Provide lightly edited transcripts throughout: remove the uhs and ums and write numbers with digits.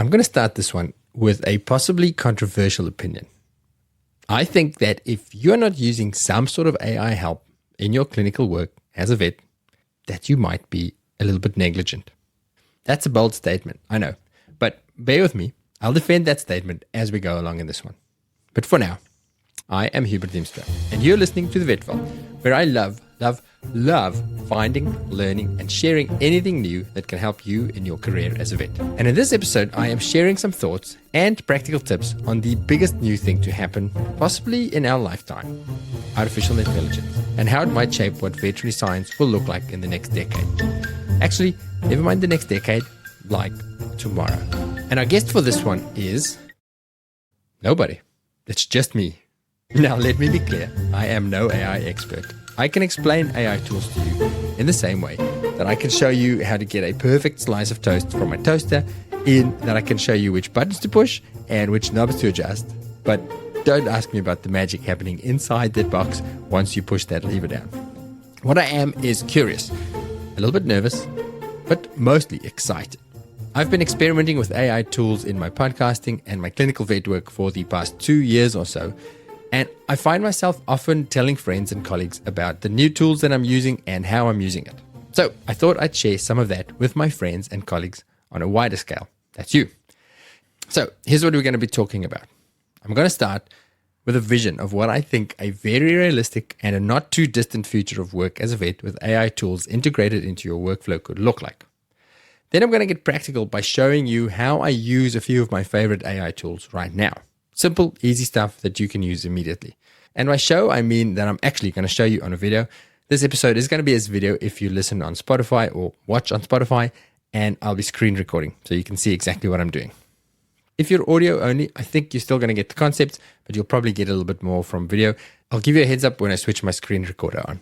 I'm going to start this one with a possibly controversial opinion. I think that if you're not using some sort of AI help in your clinical work as a vet, that you might be a little bit negligent. That's a bold statement, I know, but bear with me. I'll defend that statement as we go along in this one. But for now, I am Hubert Hiemstra, and you're listening to The Vet Vault, where I love finding, learning, and sharing anything new that can help you in your career as a vet. And in this episode, I am sharing some thoughts and practical tips on the biggest new thing to happen, possibly in our lifetime, artificial intelligence, and how it might shape what veterinary science will look like in the next decade. Actually, never mind the next decade, like tomorrow. And our guest for this one is nobody. It's just me. Now, let me be clear. I am no AI expert. I can explain AI tools to you in the same way that I can show you how to get a perfect slice of toast from my toaster, in that I can show you which buttons to push and which knobs to adjust. But don't ask me about the magic happening inside that box once you push that lever down. What I am is curious, a little bit nervous, but mostly excited. I've been experimenting with AI tools in my podcasting and my clinical vet work for the past 2 years or so, and I find myself often telling friends and colleagues about the new tools that I'm using and how I'm using it. So I thought I'd share some of that with my friends and colleagues on a wider scale. That's you. So here's what we're going to be talking about. I'm going to start with a vision of what I think a very realistic and a not too distant future of work as a vet with AI tools integrated into your workflow could look like. Then I'm going to get practical by showing you how I use a few of my favorite AI tools right now. Simple, easy stuff that you can use immediately. And by show, I mean that I'm actually going to show you on a video. This episode is going to be as video if you listen on Spotify or watch on Spotify, and I'll be screen recording so you can see exactly what I'm doing. If you're audio only, I think you're still going to get the concept, but you'll probably get a little bit more from video. I'll give you a heads up when I switch my screen recorder on.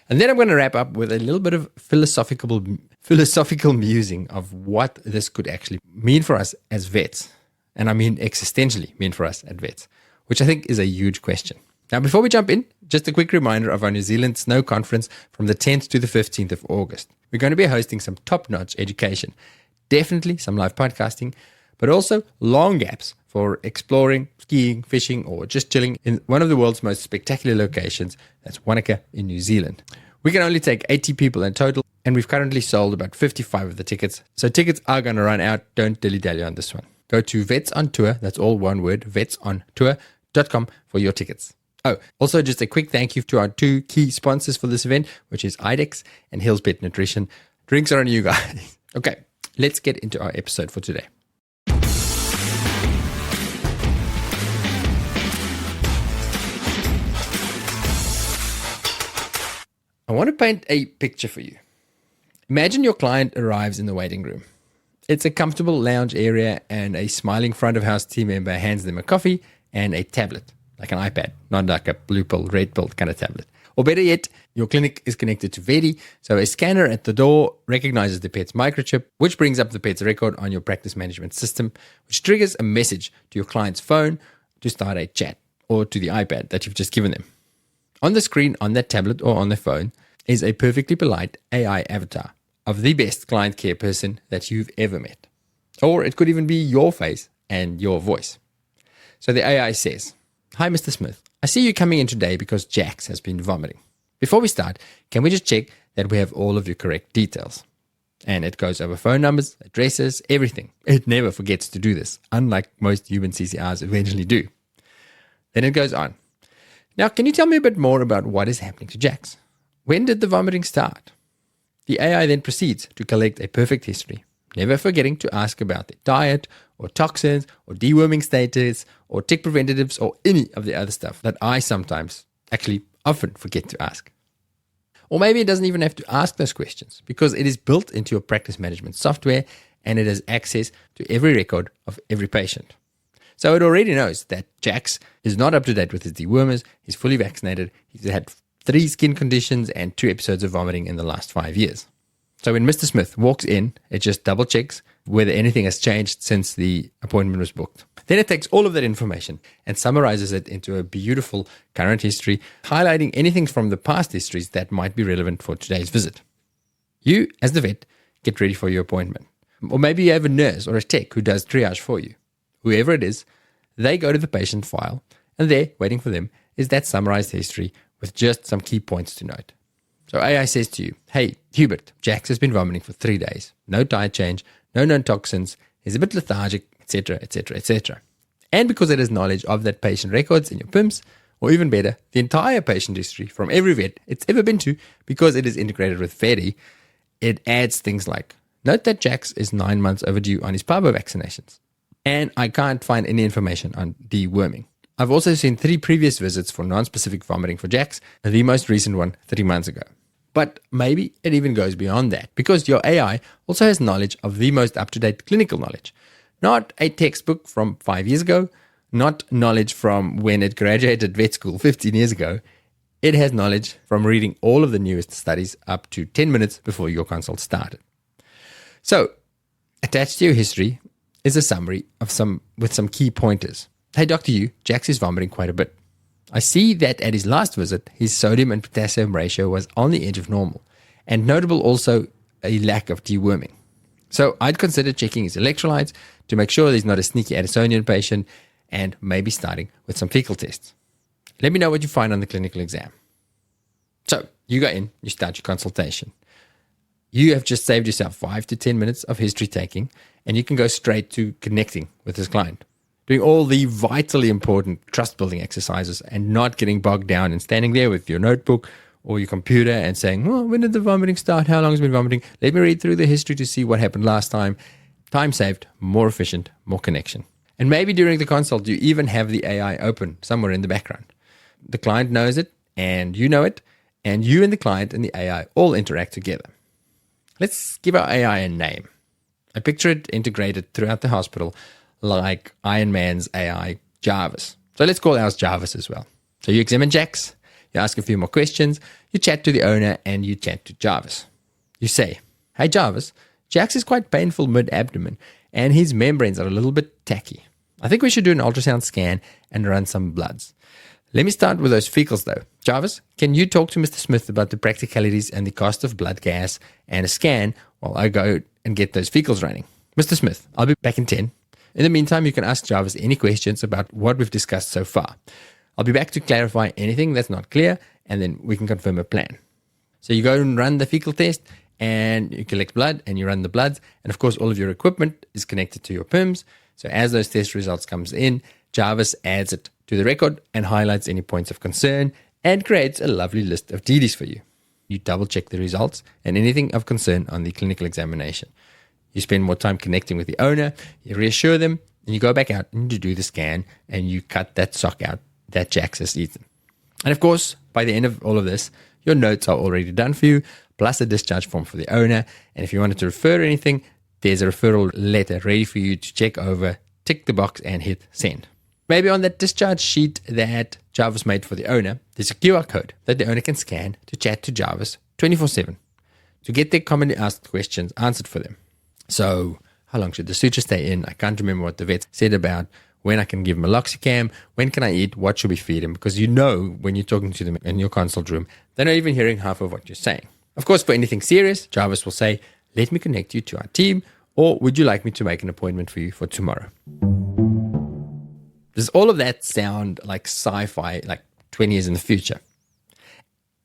And then I'm going to wrap up with a little bit of philosophical musing of what this could actually mean for us as vets. And I mean existentially mean for us at vets, which I think is a huge question. Now, before we jump in, just a quick reminder of our New Zealand Snow Conference from the 10th to the 15th of August. We're going to be hosting some top-notch education, definitely some live podcasting, but also long gaps for exploring, skiing, fishing, or just chilling in one of the world's most spectacular locations, that's Wanaka in New Zealand. We can only take 80 people in total, and we've currently sold about 55 of the tickets. So tickets are going to run out. Don't dilly-dally on this one. Go to Vets on Tour, that's all one word, vetsontour.com for your tickets. Oh, also just a quick thank you to our 2 key sponsors for this event, which is IDEX and Hill's Pet Nutrition. Drinks are on you guys. Okay, let's get into our episode for today. I want to paint a picture for you. Imagine your client arrives in the waiting room. It's a comfortable lounge area, and a smiling front of house team member hands them a coffee and a tablet, like an iPad, not like a blue pill, red pill kind of tablet. Or better yet, your clinic is connected to Vedi, so a scanner at the door recognizes the pet's microchip, which brings up the pet's record on your practice management system, which triggers a message to your client's phone to start a chat, or to the iPad that you've just given them. On the screen on that tablet or on their phone is a perfectly polite AI avatar of the best client care person that you've ever met. Or it could even be your face and your voice. So the AI says, "Hi, Mr. Smith. I see you coming in today because Jax has been vomiting. Before we start, can we just check that we have all of your correct details?" And it goes over phone numbers, addresses, everything. It never forgets to do this, unlike most human CCRs eventually do. Then it goes on. "Now, can you tell me a bit more about what is happening to Jax? When did the vomiting start?" The AI then proceeds to collect a perfect history, never forgetting to ask about their diet, or toxins, or deworming status, or tick preventatives, or any of the other stuff that I sometimes, actually often forget to ask. Or maybe it doesn't even have to ask those questions, because it is built into your practice management software, and it has access to every record of every patient. So it already knows that Jax is not up to date with his dewormers, he's fully vaccinated, he's had 3 skin conditions and 2 episodes of vomiting in the last 5 years. So when Mr. Smith walks in, it just double checks whether anything has changed since the appointment was booked. Then it takes all of that information and summarizes it into a beautiful current history, highlighting anything from the past histories that might be relevant for today's visit. You, as the vet, get ready for your appointment. Or maybe you have a nurse or a tech who does triage for you. Whoever it is, they go to the patient file, and there, waiting for them, is that summarized history with just some key points to note. So AI says to you, hey, Hubert, Jax has been vomiting for 3 days. No diet change, no known toxins, he's a bit lethargic, etc., etc., etc. And because it has knowledge of that patient records in your PIMS, or even better, the entire patient history from every vet it's ever been to, because it is integrated with Veti, it adds things like, note that Jax is 9 months overdue on his parvo vaccinations. And I can't find any information on deworming. I've also seen 3 previous visits for non-specific vomiting for Jax, and the most recent one 3 months ago. But maybe it even goes beyond that, because your AI also has knowledge of the most up-to-date clinical knowledge. Not a textbook from 5 years ago, not knowledge from when it graduated vet school 15 years ago. It has knowledge from reading all of the newest studies up to 10 minutes before your consult started. So, attached to your history is a summary of some key pointers. Hey, Dr. Hugh, Jax is vomiting quite a bit. I see that at his last visit, his sodium and potassium ratio was on the edge of normal, and notable also a lack of deworming. So I'd consider checking his electrolytes to make sure he's not a sneaky Addisonian patient, and maybe starting with some fecal tests. Let me know what you find on the clinical exam. So you go in, you start your consultation. You have just saved yourself 5 to 10 minutes of history taking, and you can go straight to connecting with this client, doing all the vitally important trust-building exercises and not getting bogged down and standing there with your notebook or your computer and saying, well, when did the vomiting start? How long has it been vomiting? Let me read through the history to see what happened last time. Time saved, more efficient, more connection. And maybe during the consult, you even have the AI open somewhere in the background. The client knows it, and you know it, and you and the client and the AI all interact together. Let's give our AI a name. I picture it integrated throughout the hospital like Iron Man's AI, Jarvis. So let's call ours Jarvis as well. So you examine Jax, you ask a few more questions, you chat to the owner, and you chat to Jarvis. You say, hey Jarvis, Jax is quite painful mid-abdomen, and his membranes are a little bit tacky. I think we should do an ultrasound scan and run some bloods. Let me start with those fecals though. Jarvis, can you talk to Mr. Smith about the practicalities and the cost of blood gas and a scan while I go and get those fecals running? Mr. Smith, I'll be back in 10. In the meantime, you can ask Jarvis any questions about what we've discussed so far. I'll be back to clarify anything that's not clear, and then we can confirm a plan. So you go and run the fecal test, and you collect blood, and you run the bloods, and of course all of your equipment is connected to your PIMS. So as those test results comes in, Jarvis adds it to the record and highlights any points of concern and creates a lovely list of DDs for you. You double check the results and anything of concern on the clinical examination. You spend more time connecting with the owner, you reassure them, and you go back out and you do the scan and you cut that sock out that Jax has eaten. And of course, by the end of all of this, your notes are already done for you, plus a discharge form for the owner. And if you wanted to refer anything, there's a referral letter ready for you to check over, tick the box, and hit send. Maybe on that discharge sheet that Jarvis made for the owner, there's a QR code that the owner can scan to chat to Jarvis 24/7 to get their commonly asked questions answered for them. So, how long should the suture stay in? I can't remember what the vet said about when I can give him a Loxicam, when can I eat, what should we feed him? Because you know when you're talking to them in your consult room, they're not even hearing half of what you're saying. Of course, for anything serious, Jarvis will say, let me connect you to our team, or would you like me to make an appointment for you for tomorrow? Does all of that sound like sci-fi, like 20 years in the future?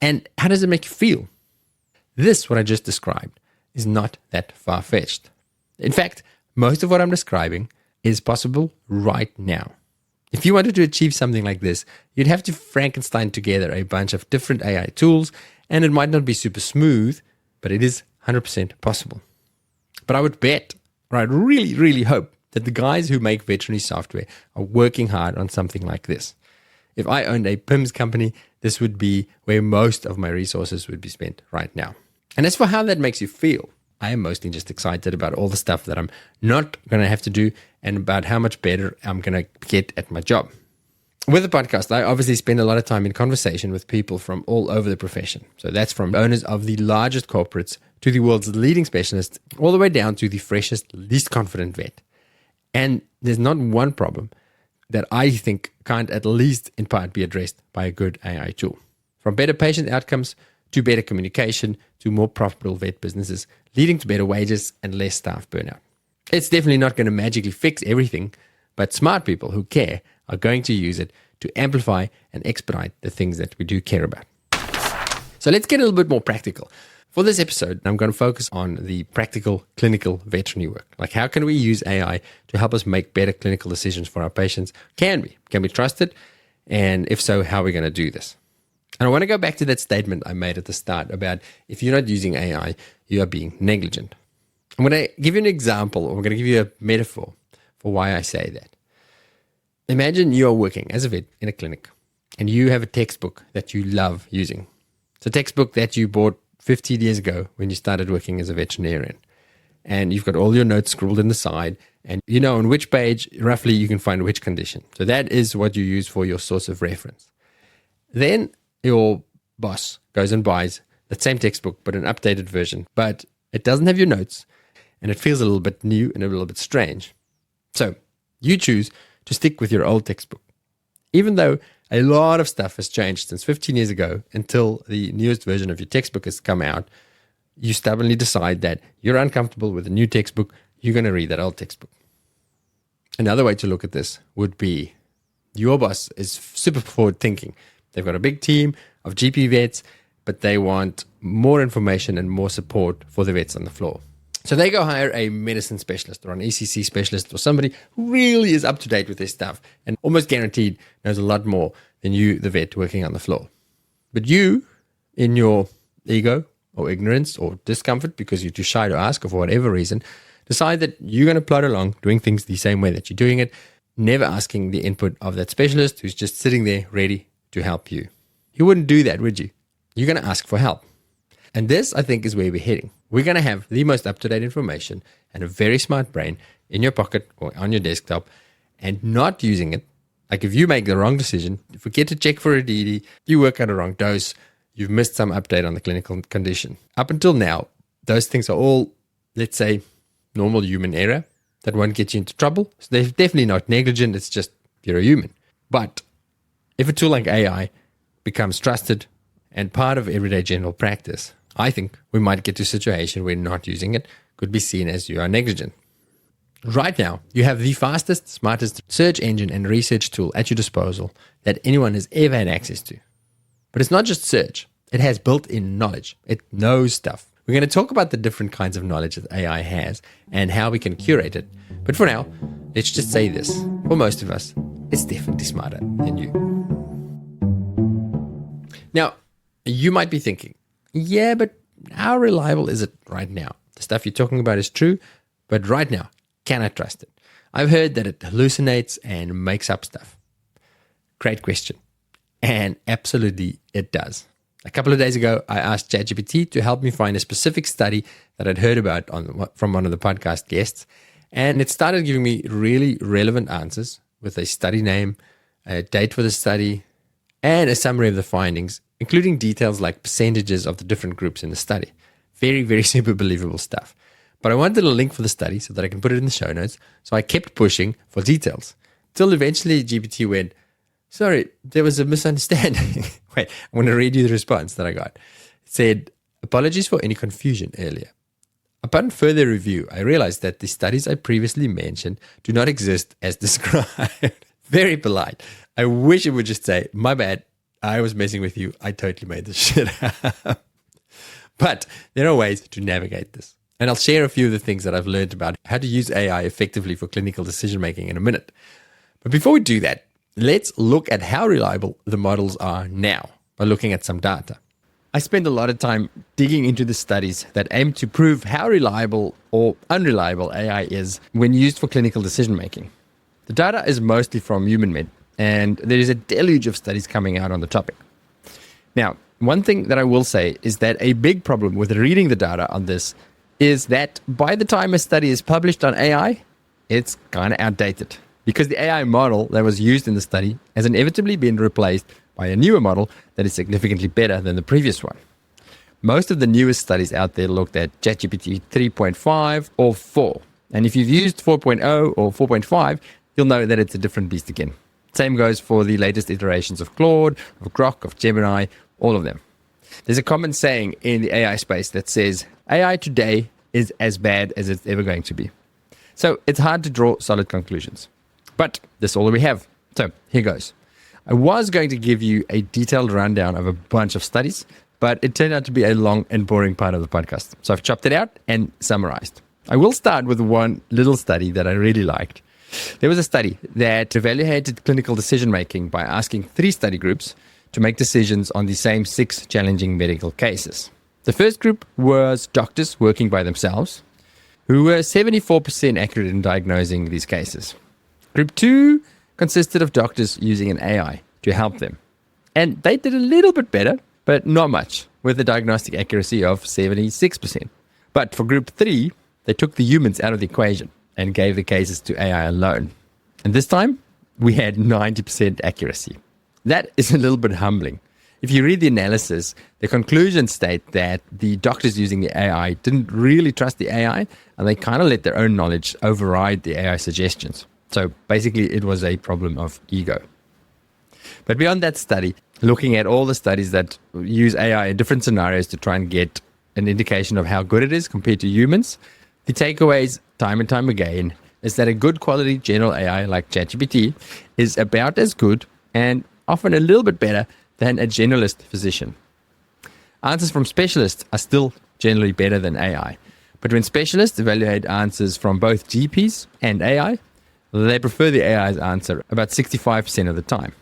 And how does it make you feel? This, what I just described, is not that far-fetched. In fact, most of what I'm describing is possible right now. If you wanted to achieve something like this, you'd have to Frankenstein together a bunch of different AI tools, and it might not be super smooth, but it is 100% possible. But I would bet, or I'd really, really hope, that the guys who make veterinary software are working hard on something like this. If I owned a PIMS company, this would be where most of my resources would be spent right now. And as for how that makes you feel, I am mostly just excited about all the stuff that I'm not going to have to do and about how much better I'm going to get at my job. With the podcast, I obviously spend a lot of time in conversation with people from all over the profession. So that's from owners of the largest corporates to the world's leading specialists, all the way down to the freshest, least confident vet. And there's not one problem that I think can't at least in part be addressed by a good AI tool. From better patient outcomes to better communication to more profitable vet businesses, leading to better wages and less staff burnout. It's definitely not going to magically fix everything, but smart people who care are going to use it to amplify and expedite the things that we do care about. So let's get a little bit more practical. For this episode, I'm going to focus on the practical clinical veterinary work. Like, how can we use AI to help us make better clinical decisions for our patients? Can we trust it? And if so, how are we going to do this? And I want to go back to that statement I made at the start about if you're not using AI, you are being negligent. I'm going to give you an example, or I'm going to give you a metaphor for why I say that. Imagine you are working as a vet in a clinic and you have a textbook that you love using. It's a textbook that you bought 15 years ago when you started working as a veterinarian. And you've got all your notes scrawled in the side, and you know on which page roughly you can find which condition. So that is what you use for your source of reference. Then your boss goes and buys that same textbook, but an updated version. But it doesn't have your notes, and it feels a little bit new and a little bit strange. So you choose to stick with your old textbook, even though a lot of stuff has changed since 15 years ago until the newest version of your textbook has come out. You stubbornly decide that you're uncomfortable with the new textbook. You're going to read that old textbook. Another way to look at this would be your boss is super forward thinking. They've got a big team of GP vets, but they want more information and more support for the vets on the floor. So they go hire a medicine specialist or an ECC specialist or somebody who really is up to date with their stuff and almost guaranteed knows a lot more than you, the vet, working on the floor. But you, in your ego or ignorance or discomfort because you're too shy to ask or for whatever reason, decide that you're going to plod along doing things the same way that you're doing it, never asking the input of that specialist who's just sitting there ready to help you. You wouldn't do that, would you? You're going to ask for help. And this, I think, is where we're heading. We're going to have the most up-to-date information and a very smart brain in your pocket or on your desktop and not using it. Like if you make the wrong decision, you forget to check for a DD, you work out a wrong dose, you've missed some update on the clinical condition. Up until now, those things are all, let's say, normal human error that won't get you into trouble. So they're definitely not negligent. It's just you're a human. But if a tool like AI becomes trusted and part of everyday general practice, I think we might get to a situation where not using it could be seen as you are negligent. Right now, you have the fastest, smartest search engine and research tool at your disposal that anyone has ever had access to. But it's not just search. It has built-in knowledge. It knows stuff. We're going to talk about the different kinds of knowledge that AI has and how we can curate it. But for now, let's just say this. For most of us, it's definitely smarter than you. Now, you might be thinking, yeah, but how reliable is it right now? The stuff you're talking about is true, but right now, can I trust it? I've heard that it hallucinates and makes up stuff. Great question. And absolutely it does. A couple of days ago, I asked ChatGPT to help me find a specific study that I'd heard about from one of the podcast guests, and it started giving me really relevant answers with a study name, a date for the study, and a summary of the findings, including details like percentages of the different groups in the study. Very, very super believable stuff. But I wanted a link for the study so that I can put it in the show notes, so I kept pushing for details. Till eventually GPT went, sorry, there was a misunderstanding. Wait, I'm going to read you the response that I got. It said, apologies for any confusion earlier. Upon further review, I realized that the studies I previously mentioned do not exist as described. Very polite. I wish it would just say, my bad, I was messing with you. I totally made this shit up. But there are ways to navigate this. And I'll share a few of the things that I've learned about how to use AI effectively for clinical decision making in a minute. But before we do that, let's look at how reliable the models are now by looking at some data. I spend a lot of time digging into the studies that aim to prove how reliable or unreliable AI is when used for clinical decision making. The data is mostly from HumanMed, and there is a deluge of studies coming out on the topic. Now, one thing that I will say is that a big problem with reading the data on this is that by the time a study is published on AI, it's kind of outdated because the AI model that was used in the study has inevitably been replaced by a newer model that is significantly better than the previous one. Most of the newest studies out there looked at ChatGPT 3.5 or 4. And if you've used 4.0 or 4.5, you'll know that it's a different beast again. Same goes for the latest iterations of Claude, of Grok, of Gemini, all of them. There's a common saying in the AI space that says, AI today is as bad as it's ever going to be. So it's hard to draw solid conclusions. But that's all that we have. So here goes. I was going to give you a detailed rundown of a bunch of studies, but it turned out to be a long and boring part of the podcast. So I've chopped it out and summarized. I will start with one little study that I really liked. There was a study that evaluated clinical decision-making by asking 3 study groups to make decisions on the same 6 challenging medical cases. The first group was doctors working by themselves, who were 74% accurate in diagnosing these cases. Group 2 consisted of doctors using an AI to help them. And they did a little bit better, but not much, with a diagnostic accuracy of 76%. But for Group 3, they took the humans out of the equation and gave the cases to AI alone. And this time, we had 90% accuracy. That is a little bit humbling. If you read the analysis, the conclusions state that the doctors using the AI didn't really trust the AI, and they kind of let their own knowledge override the AI suggestions. So basically, it was a problem of ego. But beyond that study, looking at all the studies that use AI in different scenarios to try and get an indication of how good it is compared to humans, the takeaways time and time again is that a good quality general AI like ChatGPT is about as good and often a little bit better than a generalist physician. Answers from specialists are still generally better than AI. But when specialists evaluate answers from both GPs and AI, they prefer the AI's answer about 65% of the time.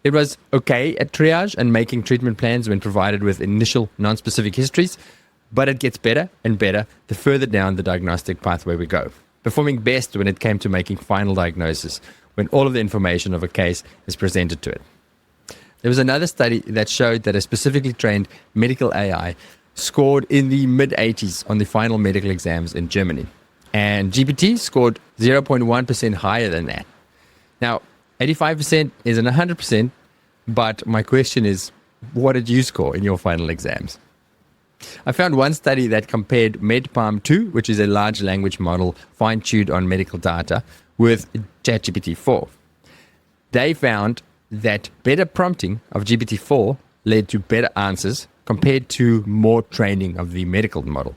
It was okay at triage and making treatment plans when provided with initial non-specific histories, but it gets better and better the further down the diagnostic pathway we go, performing best when it came to making final diagnosis, when all of the information of a case is presented to it. There was another study that showed that a specifically trained medical AI scored in the mid-80s on the final medical exams in Germany. And GPT scored 0.1% higher than that. Now, 85% isn't 100%, but my question is, what did you score in your final exams? I found one study that compared MedPalm 2, which is a large language model fine-tuned on medical data, with ChatGPT 4. They found that better prompting of GPT-4 led to better answers compared to more training of the medical model.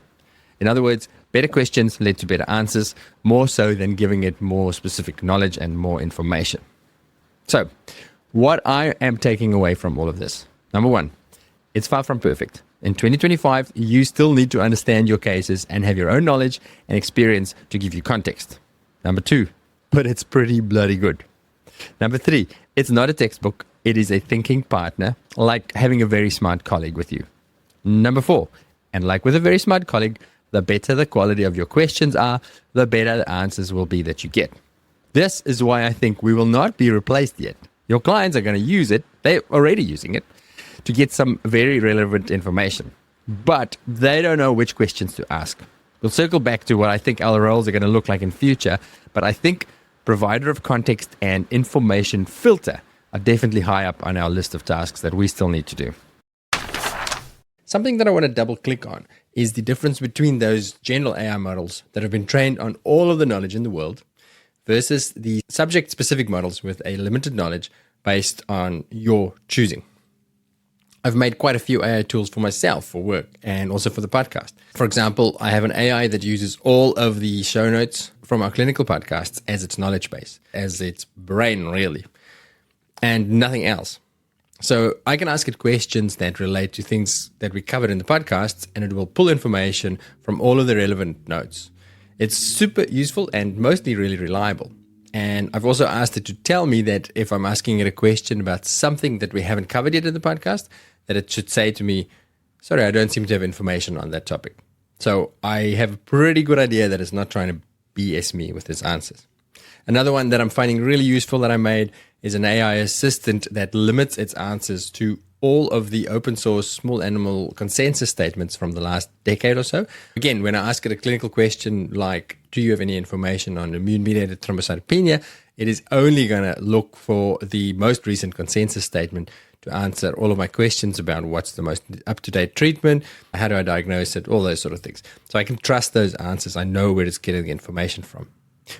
In other words, better questions led to better answers, more so than giving it more specific knowledge and more information. So, what I am taking away from all of this? Number 1, it's far from perfect. In 2025, you still need to understand your cases and have your own knowledge and experience to give you context. Number 2, but it's pretty bloody good. Number 3, it's not a textbook. It is a thinking partner, like having a very smart colleague with you. Number 4, and like with a very smart colleague, the better the quality of your questions are, the better the answers will be that you get. This is why I think we will not be replaced yet. Your clients are going to use it. They're already using it to get some very relevant information, but they don't know which questions to ask. We'll circle back to what I think our roles are going to look like in future, but I think provider of context and information filter are definitely high up on our list of tasks that we still need to do. Something that I want to double click on is the difference between those general AI models that have been trained on all of the knowledge in the world versus the subject-specific models with a limited knowledge based on your choosing. I've made quite a few AI tools for myself for work and also for the podcast. For example, I have an AI that uses all of the show notes from our clinical podcasts as its knowledge base, as its brain really, and nothing else. So I can ask it questions that relate to things that we covered in the podcasts, and it will pull information from all of the relevant notes. It's super useful and mostly really reliable. And I've also asked it to tell me that if I'm asking it a question about something that we haven't covered yet in the podcast, that it should say to me, sorry, I don't seem to have information on that topic. So I have a pretty good idea that it's not trying to BS me with its answers. Another one that I'm finding really useful that I made is an AI assistant that limits its answers to all of the open source small animal consensus statements from the last decade or so. Again, when I ask it a clinical question like, do you have any information on immune-mediated thrombocytopenia, it is only going to look for the most recent consensus statement to answer all of my questions about what's the most up-to-date treatment, how do I diagnose it, all those sort of things. So I can trust those answers. I know where it's getting the information from.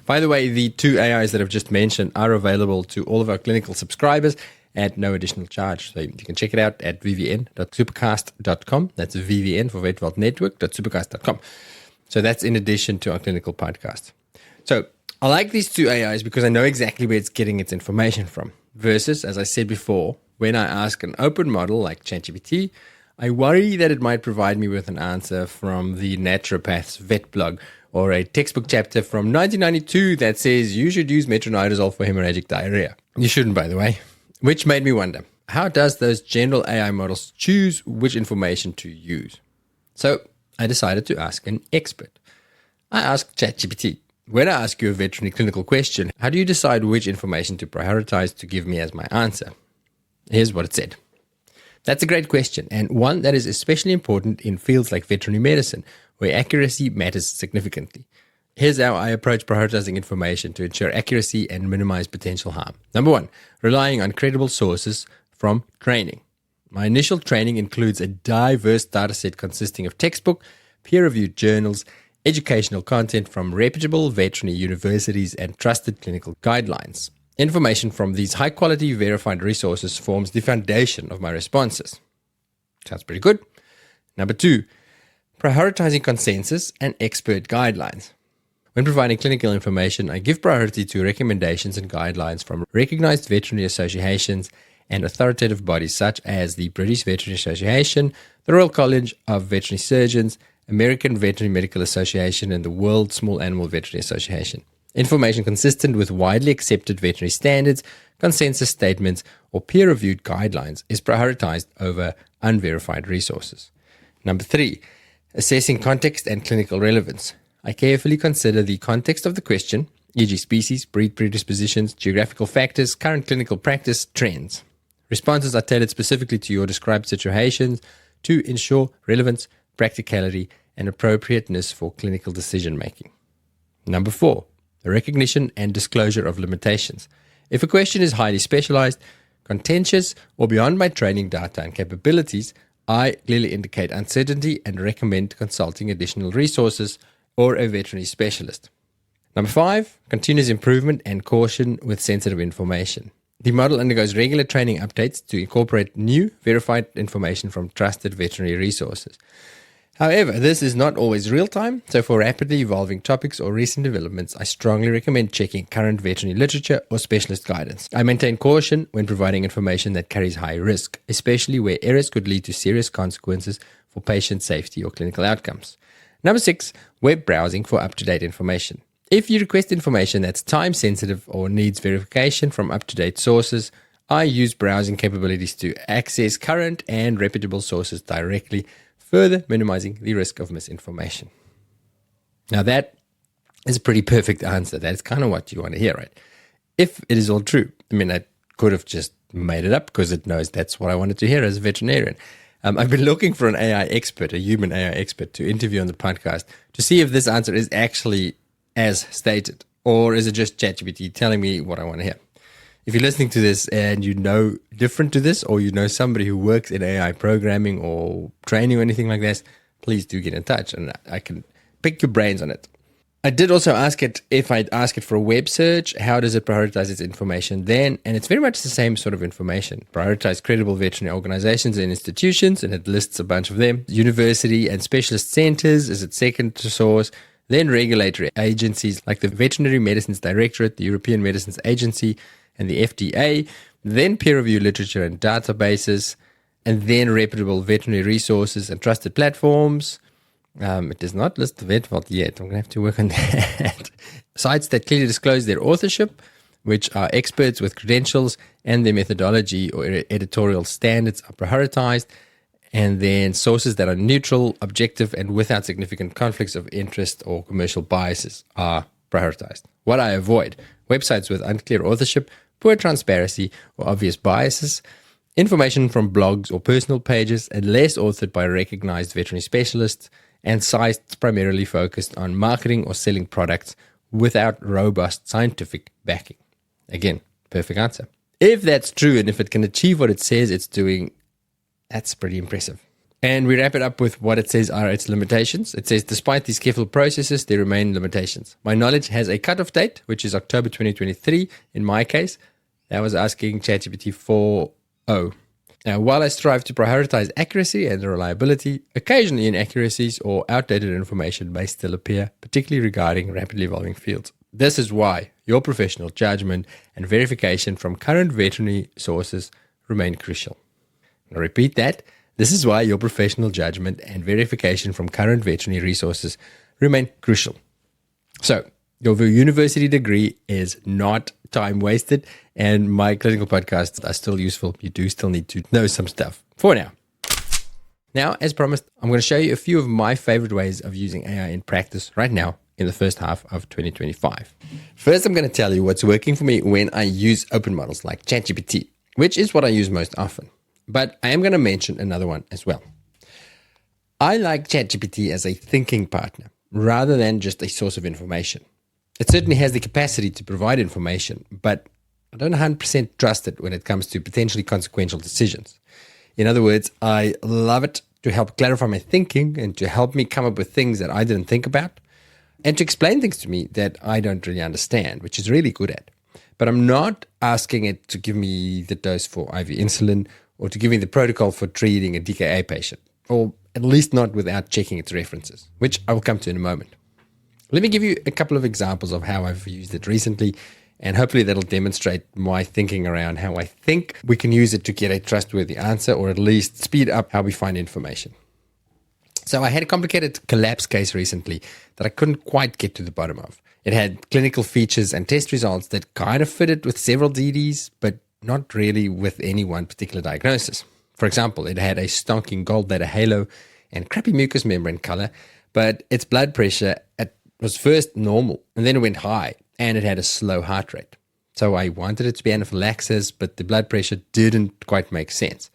By the way, the 2 AIs that I've just mentioned are available to all of our clinical subscribers at no additional charge. So you can check it out at vvn.supercast.com. That's VVN for Vet World Network.supercast.com. So that's in addition to our clinical podcast. So I like these two AIs because I know exactly where it's getting its information from. Versus, as I said before, when I ask an open model like ChatGPT, I worry that it might provide me with an answer from the naturopath's vet blog or a textbook chapter from 1992 that says you should use metronidazole for hemorrhagic diarrhea. You shouldn't, by the way. Which made me wonder, how does those general AI models choose which information to use? So I decided to ask an expert. I asked ChatGPT, when I ask you a veterinary clinical question, how do you decide which information to prioritize to give me as my answer? Here's what it said. That's a great question, and one that is especially important in fields like veterinary medicine, where accuracy matters significantly. Here's how I approach prioritizing information to ensure accuracy and minimize potential harm. Number one, relying on credible sources from training. My initial training includes a diverse dataset consisting of textbook, peer-reviewed journals, educational content from reputable veterinary universities, and trusted clinical guidelines. Information from these high-quality verified resources forms the foundation of my responses. Sounds pretty good. Number two, prioritizing consensus and expert guidelines. When providing clinical information, I give priority to recommendations and guidelines from recognized veterinary associations and authoritative bodies such as the British Veterinary Association, the Royal College of Veterinary Surgeons, American Veterinary Medical Association, and the World Small Animal Veterinary Association. Information consistent with widely accepted veterinary standards, consensus statements, or peer-reviewed guidelines is prioritized over unverified resources. Number three, assessing context and clinical relevance. I carefully consider the context of the question, e.g. species, breed predispositions, geographical factors, current clinical practice, trends. Responses are tailored specifically to your described situations to ensure relevance, practicality, and appropriateness for clinical decision-making. Number four, the recognition and disclosure of limitations. If a question is highly specialized, contentious, or beyond my training data and capabilities, I clearly indicate uncertainty and recommend consulting additional resources or a veterinary specialist. Number five, continuous improvement and caution with sensitive information. The model undergoes regular training updates to incorporate new, verified information from trusted veterinary resources. However, this is not always real-time, so for rapidly evolving topics or recent developments, I strongly recommend checking current veterinary literature or specialist guidance. I maintain caution when providing information that carries high risk, especially where errors could lead to serious consequences for patient safety or clinical outcomes. Number six, web browsing for up-to-date information. If you request information that's time-sensitive or needs verification from up-to-date sources, I use browsing capabilities to access current and reputable sources directly, further minimizing the risk of misinformation. Now that is a pretty perfect answer. That's kind of what you want to hear, right? If it is all true. I mean, I could have just made it up because it knows that's what I wanted to hear as a veterinarian. I've been looking for an AI expert, a human AI expert, to interview on the podcast to see if this answer is actually as stated, or is it just ChatGPT telling me what I want to hear? If you're listening to this and you know different to this, or you know somebody who works in AI programming or training or anything like this, please do get in touch and I can pick your brains on it. I did also ask it if I'd ask it for a web search, how does it prioritize its information then? And it's very much the same sort of information. Prioritize credible veterinary organizations and institutions, and it lists a bunch of them. University and specialist centers is its second source. Then regulatory agencies like the Veterinary Medicines Directorate, the European Medicines Agency, and the FDA, then peer-reviewed literature and databases, and then reputable veterinary resources and trusted platforms. It does not list the VetVault yet. I'm going to have to work on that. Sites that clearly disclose their authorship, which are experts with credentials, and their methodology or editorial standards are prioritized. And then sources that are neutral, objective, and without significant conflicts of interest or commercial biases are prioritized. What I avoid: websites with unclear authorship, poor transparency, or obvious biases, information from blogs or personal pages, and less authored by recognized veterinary specialists, and sites primarily focused on marketing or selling products without robust scientific backing. Again, perfect answer. If that's true, and if it can achieve what it says it's doing, that's pretty impressive. And we wrap it up with what it says are its limitations. It says, despite these careful processes, there remain limitations. My knowledge has a cutoff date, which is October 2023. In my case, that was asking ChatGPT 4.0. Now, while I strive to prioritize accuracy and reliability, occasionally inaccuracies or outdated information may still appear, particularly regarding rapidly evolving fields. This is why your professional judgment and verification from current veterinary sources remain crucial. I'll repeat that. This is why your professional judgment and verification from current veterinary resources remain crucial. So, your university degree is not time wasted, and my clinical podcasts are still useful. You do still need to know some stuff for now. Now, as promised, I'm going to show you a few of my favorite ways of using AI in practice right now in the first half of 2025. First, I'm going to tell you what's working for me when I use open models like ChatGPT, which is what I use most often. But I am going to mention another one as well. I like ChatGPT as a thinking partner rather than just a source of information. It certainly has the capacity to provide information, but I don't 100% trust it when it comes to potentially consequential decisions. In other words, I love it to help clarify my thinking and to help me come up with things that I didn't think about and to explain things to me that I don't really understand, which is really good at. But I'm not asking it to give me the dose for IV insulin or to give me the protocol for treating a DKA patient, or at least not without checking its references, which I will come to in a moment. Let me give you a couple of examples of how I've used it recently, and hopefully that'll demonstrate my thinking around how I think we can use it to get a trustworthy answer, or at least speed up how we find information. So I had a complicated collapse case recently that I couldn't quite get to the bottom of. It had clinical features and test results that kind of fitted with several DDs, but not really with any one particular diagnosis. For example, it had a stonking gallbladder halo and crappy mucous membrane color, but its blood pressure was first normal and then it went high, and it had a slow heart rate. So I wanted it to be anaphylaxis, but the blood pressure didn't quite make sense.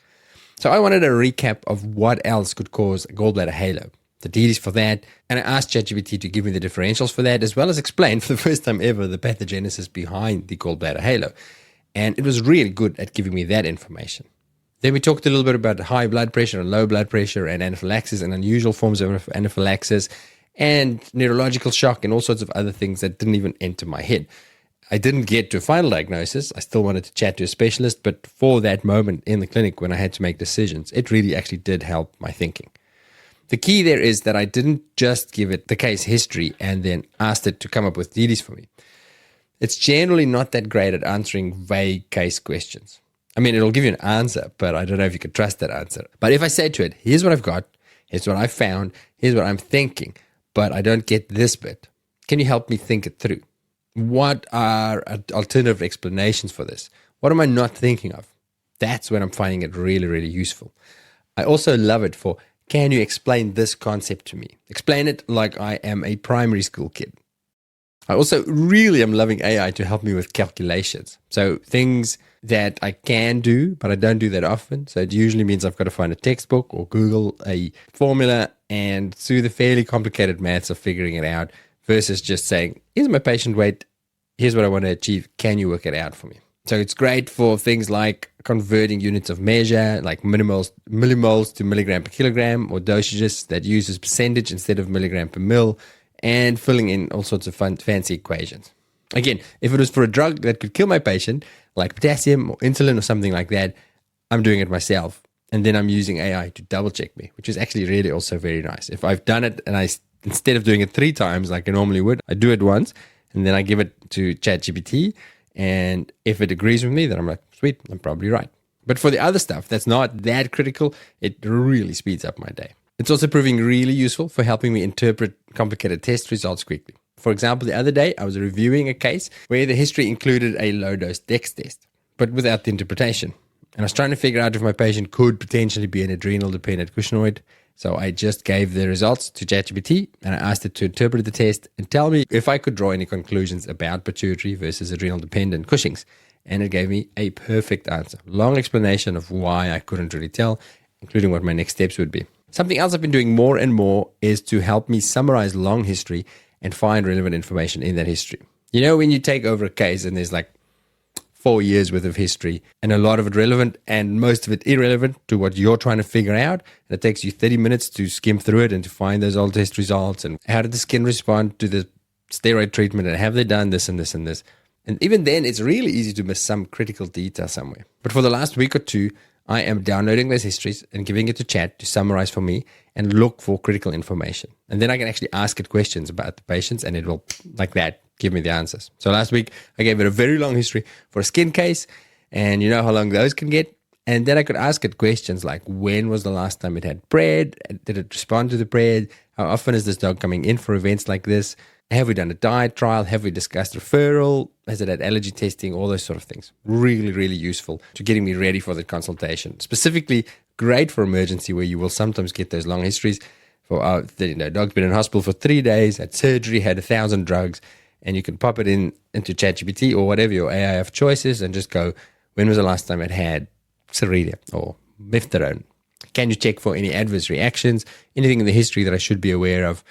So I wanted a recap of what else could cause a gallbladder halo, the DDs for that, and I asked ChatGPT to give me the differentials for that, as well as explain for the first time ever the pathogenesis behind the gallbladder halo. And it was really good at giving me that information. Then we talked a little bit about high blood pressure and low blood pressure and anaphylaxis and unusual forms of anaphylaxis and neurological shock and all sorts of other things that didn't even enter my head. I didn't get to a final diagnosis. I still wanted to chat to a specialist, but for that moment in the clinic when I had to make decisions, it really actually did help my thinking. The key there is that I didn't just give it the case history and then asked it to come up with DDs for me. It's generally not that great at answering vague case questions. I mean, it'll give you an answer, but I don't know if you can trust that answer. But if I say to it, here's what I've got, here's what I found, here's what I'm thinking, but I don't get this bit. Can you help me think it through? What are alternative explanations for this? What am I not thinking of? That's when I'm finding it really, really useful. I also love it for, can you explain this concept to me? Explain it like I am a primary school kid. I also really am loving AI to help me with calculations. So things that I can do, but I don't do that often. So it usually means I've got to find a textbook or Google a formula and do the fairly complicated maths of figuring it out versus just saying, here's my patient weight, here's what I want to achieve, can you work it out for me? So it's great for things like converting units of measure, like millimoles to milligram per kilogram, or dosages that uses percentage instead of milligram per mil, and filling in all sorts of fancy equations. Again, if it was for a drug that could kill my patient, like potassium or insulin or something like that, I'm doing it myself. And then I'm using AI to double check me, which is actually really also very nice. If I've done it and instead of doing it 3 times like I normally would, I do it once and then I give it to ChatGPT. And if it agrees with me, then I'm like, sweet, I'm probably right. But for the other stuff that's not that critical, it really speeds up my day. It's also proving really useful for helping me interpret complicated test results quickly. For example, the other day, I was reviewing a case where the history included a low-dose DEX test, but without the interpretation. And I was trying to figure out if my patient could potentially be an adrenal-dependent cushingoid. So I just gave the results to ChatGPT and I asked it to interpret the test and tell me if I could draw any conclusions about pituitary versus adrenal-dependent Cushing's. And it gave me a perfect answer. Long explanation of why I couldn't really tell, including what my next steps would be. Something else I've been doing more and more is to help me summarize long history and find relevant information in that history. You know, when you take over a case and there's like 4 years worth of history and a lot of it relevant and most of it irrelevant to what you're trying to figure out, and it takes you 30 minutes to skim through it and to find those old test results and how did the skin respond to the steroid treatment and have they done this and this and this. And even then, it's really easy to miss some critical detail somewhere. But for the last week or two, I am downloading those histories and giving it to chat to summarize for me and look for critical information. And then I can actually ask it questions about the patients and it will, like that, give me the answers. So last week, I gave it a very long history for a skin case, and you know how long those can get. And then I could ask it questions like, when was the last time it had bread? Did it respond to the bread? How often is this dog coming in for events like this? Have we done a diet trial? Have we discussed referral? Has it had allergy testing? All those sort of things. Really, really useful to getting me ready for the consultation. Specifically, great for emergency where you will sometimes get those long histories for, dog's been in hospital for 3 days, had surgery, had 1,000 drugs, and you can pop it into ChatGPT or whatever your AI of choice is and just go, when was the last time it had Serratia or Mifterone? Can you check for any adverse reactions? Anything in the history that I should be aware of?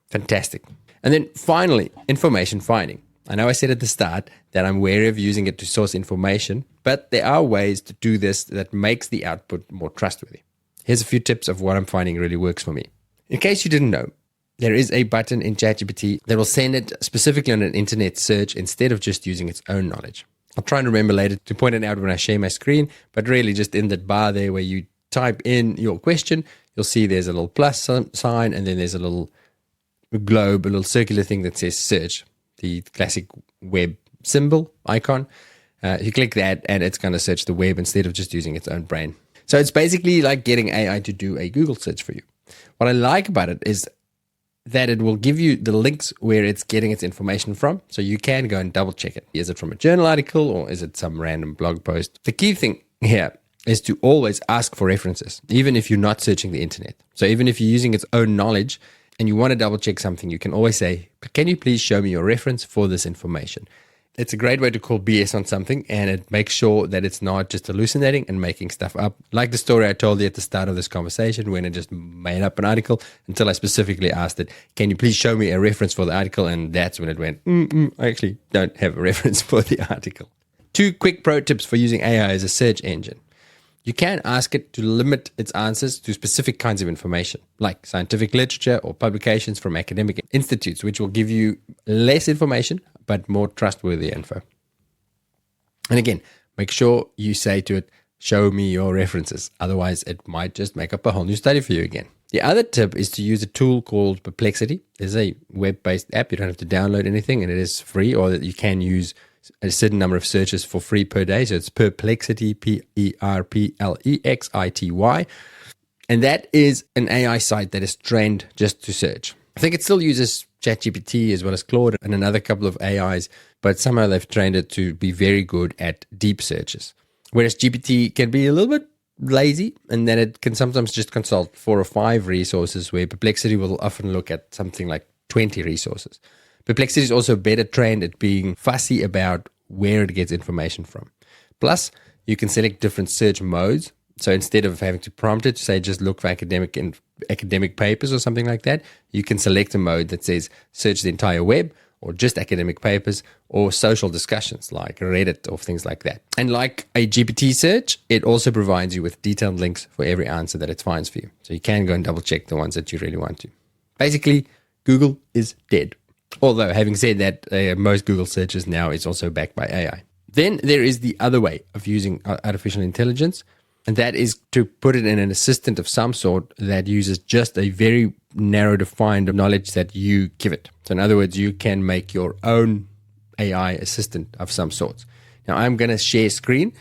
Fantastic. And then finally, information finding. I know I said at the start that I'm wary of using it to source information, but there are ways to do this that makes the output more trustworthy. Here's a few tips of what I'm finding really works for me. In case you didn't know, there is a button in ChatGPT that will send it specifically on an internet search instead of just using its own knowledge. I'll try and remember later to point it out when I share my screen, but really just in that bar there where you type in your question, you'll see there's a little plus sign and then there's a little globe, a little circular thing that says search, the classic web symbol icon. You click that and it's going to search the web instead of just using its own brain. So it's basically like getting AI to do a Google search for you. What I like about it is that it will give you the links where it's getting its information from, so you can go and double check it. Is it from a journal article or is it some random blog post? The key thing here is to always ask for references, even if you're not searching the internet. So even if you're using its own knowledge and you want to double check something, you can always say, can you please show me your reference for this information? It's a great way to call BS on something, and it makes sure that it's not just hallucinating and making stuff up. Like the story I told you at the start of this conversation when it just made up an article until I specifically asked it, can you please show me a reference for the article? And that's when it went, I actually don't have a reference for the article. 2 quick pro tips for using AI as a search engine. You can ask it to limit its answers to specific kinds of information, like scientific literature or publications from academic institutes, which will give you less information, but more trustworthy info. And again, make sure you say to it, show me your references. Otherwise, it might just make up a whole new study for you again. The other tip is to use a tool called Perplexity. There's a web-based app. You don't have to download anything, and it is free, or that you can use a certain number of searches for free per day. So it's Perplexity, Perplexity. And that is an AI site that is trained just to search. I think it still uses ChatGPT as well as Claude and another couple of AIs, but somehow they've trained it to be very good at deep searches. Whereas GPT can be a little bit lazy, and then it can sometimes just consult 4 or 5 resources, where Perplexity will often look at something like 20 resources. Perplexity is also better trained at being fussy about where it gets information from. Plus, you can select different search modes. So instead of having to prompt it to say, just look for academic papers or something like that, you can select a mode that says search the entire web, or just academic papers, or social discussions like Reddit or things like that. And like a GPT search, it also provides you with detailed links for every answer that it finds for you. So you can go and double check the ones that you really want to. Basically, Google is dead. Although, having said that, most Google searches now is also backed by AI. Then there is the other way of using artificial intelligence, and that is to put it in an assistant of some sort that uses just a very narrow defined knowledge that you give it. So in other words, you can make your own AI assistant of some sort. Now I'm going to share screen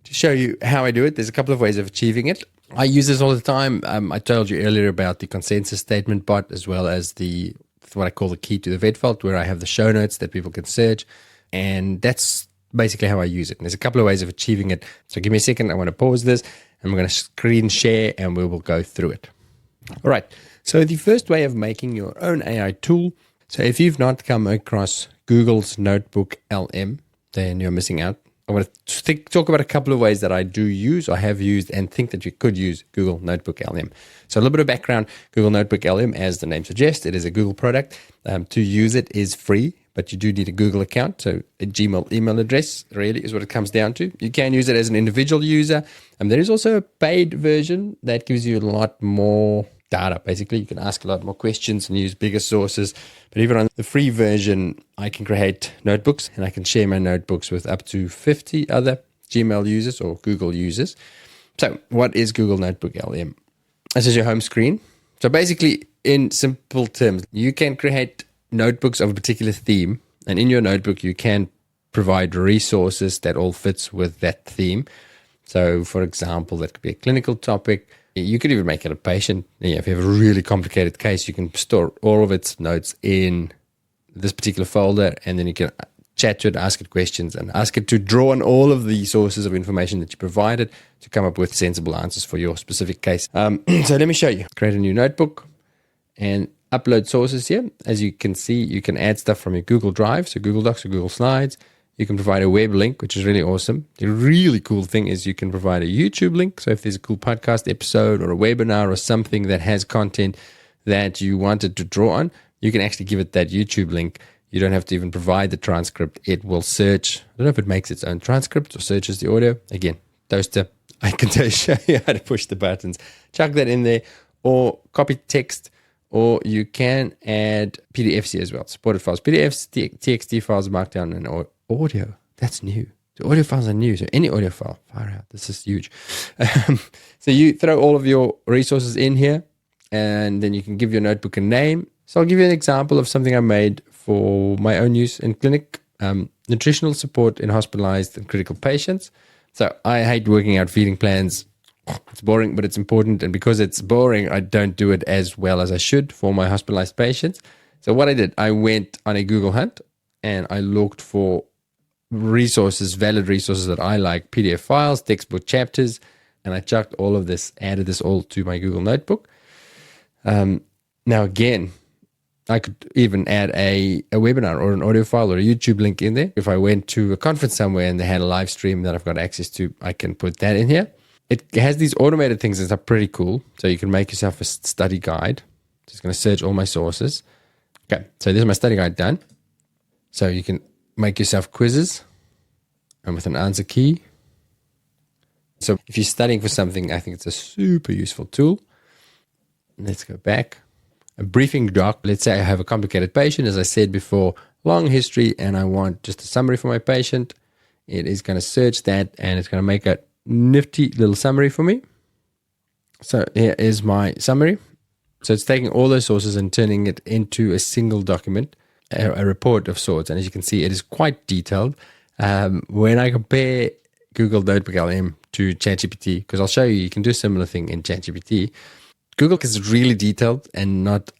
to show you how I do it. There's a couple of ways of achieving it. I use this all the time. I told you earlier about the consensus statement bot, as well as what I call the key to the vet vault, where I have the show notes that people can search. And that's basically how I use it. And there's a couple of ways of achieving it. So give me a second. I want to pause this, and I'm going to screen share, and we will go through it. All right. So the first way of making your own AI tool. So if you've not come across Google's NotebookLM, then you're missing out. I want to talk about a couple of ways that I do use, or have used, and think that you could use Google NotebookLM. So a little bit of background. Google NotebookLM, as the name suggests, it is a Google product. To use it is free, but you do need a Google account. So a Gmail email address really is what it comes down to. You can use it as an individual user. There is also a paid version that gives you a lot more data. Basically, you can ask a lot more questions and use bigger sources. But even on the free version, I can create notebooks, and I can share my notebooks with up to 50 other Gmail users or Google users. So what is Google NotebookLM? This is your home screen. So basically, in simple terms, you can create notebooks of a particular theme And in your notebook, you can provide resources that all fits with that theme. So, for example, that could be a clinical topic. You could even make it a patient. If you have a really complicated case, you can store all of its notes in this particular folder, and then you can chat to it, ask it questions, and ask it to draw on all of the sources of information that you provided to come up with sensible answers for your specific case. So let me show you. Create a new notebook and upload sources here. As you can see, you can add stuff from your Google Drive, so Google Docs or Google Slides. You can provide a web link, which is really awesome. The really cool thing is you can provide a YouTube link. So if there's a cool podcast episode or a webinar or something that has content that you wanted to draw on, you can actually give it that YouTube link. You don't have to even provide the transcript. It will search. I don't know if it makes its own transcript or searches the audio. Again, toaster. I can show you how to push the buttons. Chuck that in there, or copy text, or you can add PDFs here as well. Supported files, PDFs, TXT files, Markdown, and audio. That's new. The audio files are new. So any audio file, fire out. This is huge. So you throw all of your resources in here, and then you can give your notebook a name. So I'll give you an example of something I made for my own use in clinic, nutritional support in hospitalized and critical patients. So I hate working out feeding plans. It's boring, but it's important. And because it's boring, I don't do it as well as I should for my hospitalized patients. So what I did, I went on a Google hunt and I looked for resources, valid resources that I like, PDF files, textbook chapters, and I chucked all of this, added this all to my Google Notebook. Now again, I could even add a webinar or an audio file or a YouTube link in there. If I went to a conference somewhere and they had a live stream that I've got access to, I can put that in here. It has these automated things that are pretty cool. So you can make yourself a study guide. Just going to search all my sources. Okay, so this is my study guide done. So you can make yourself quizzes and with an answer key. So if you're studying for something, I think it's a super useful tool. Let's go back. A briefing doc. Let's say I have a complicated patient, as I said before, long history, and I want just a summary for my patient. It is going to search that, and it's going to make a nifty little summary for me. So here is my summary. So it's taking all those sources and turning it into a single document, a report of sorts. And as you can see, it is quite detailed. When I compare Google NotebookLM to ChatGPT, because I'll show you, you can do a similar thing in ChatGPT. Google is really detailed and not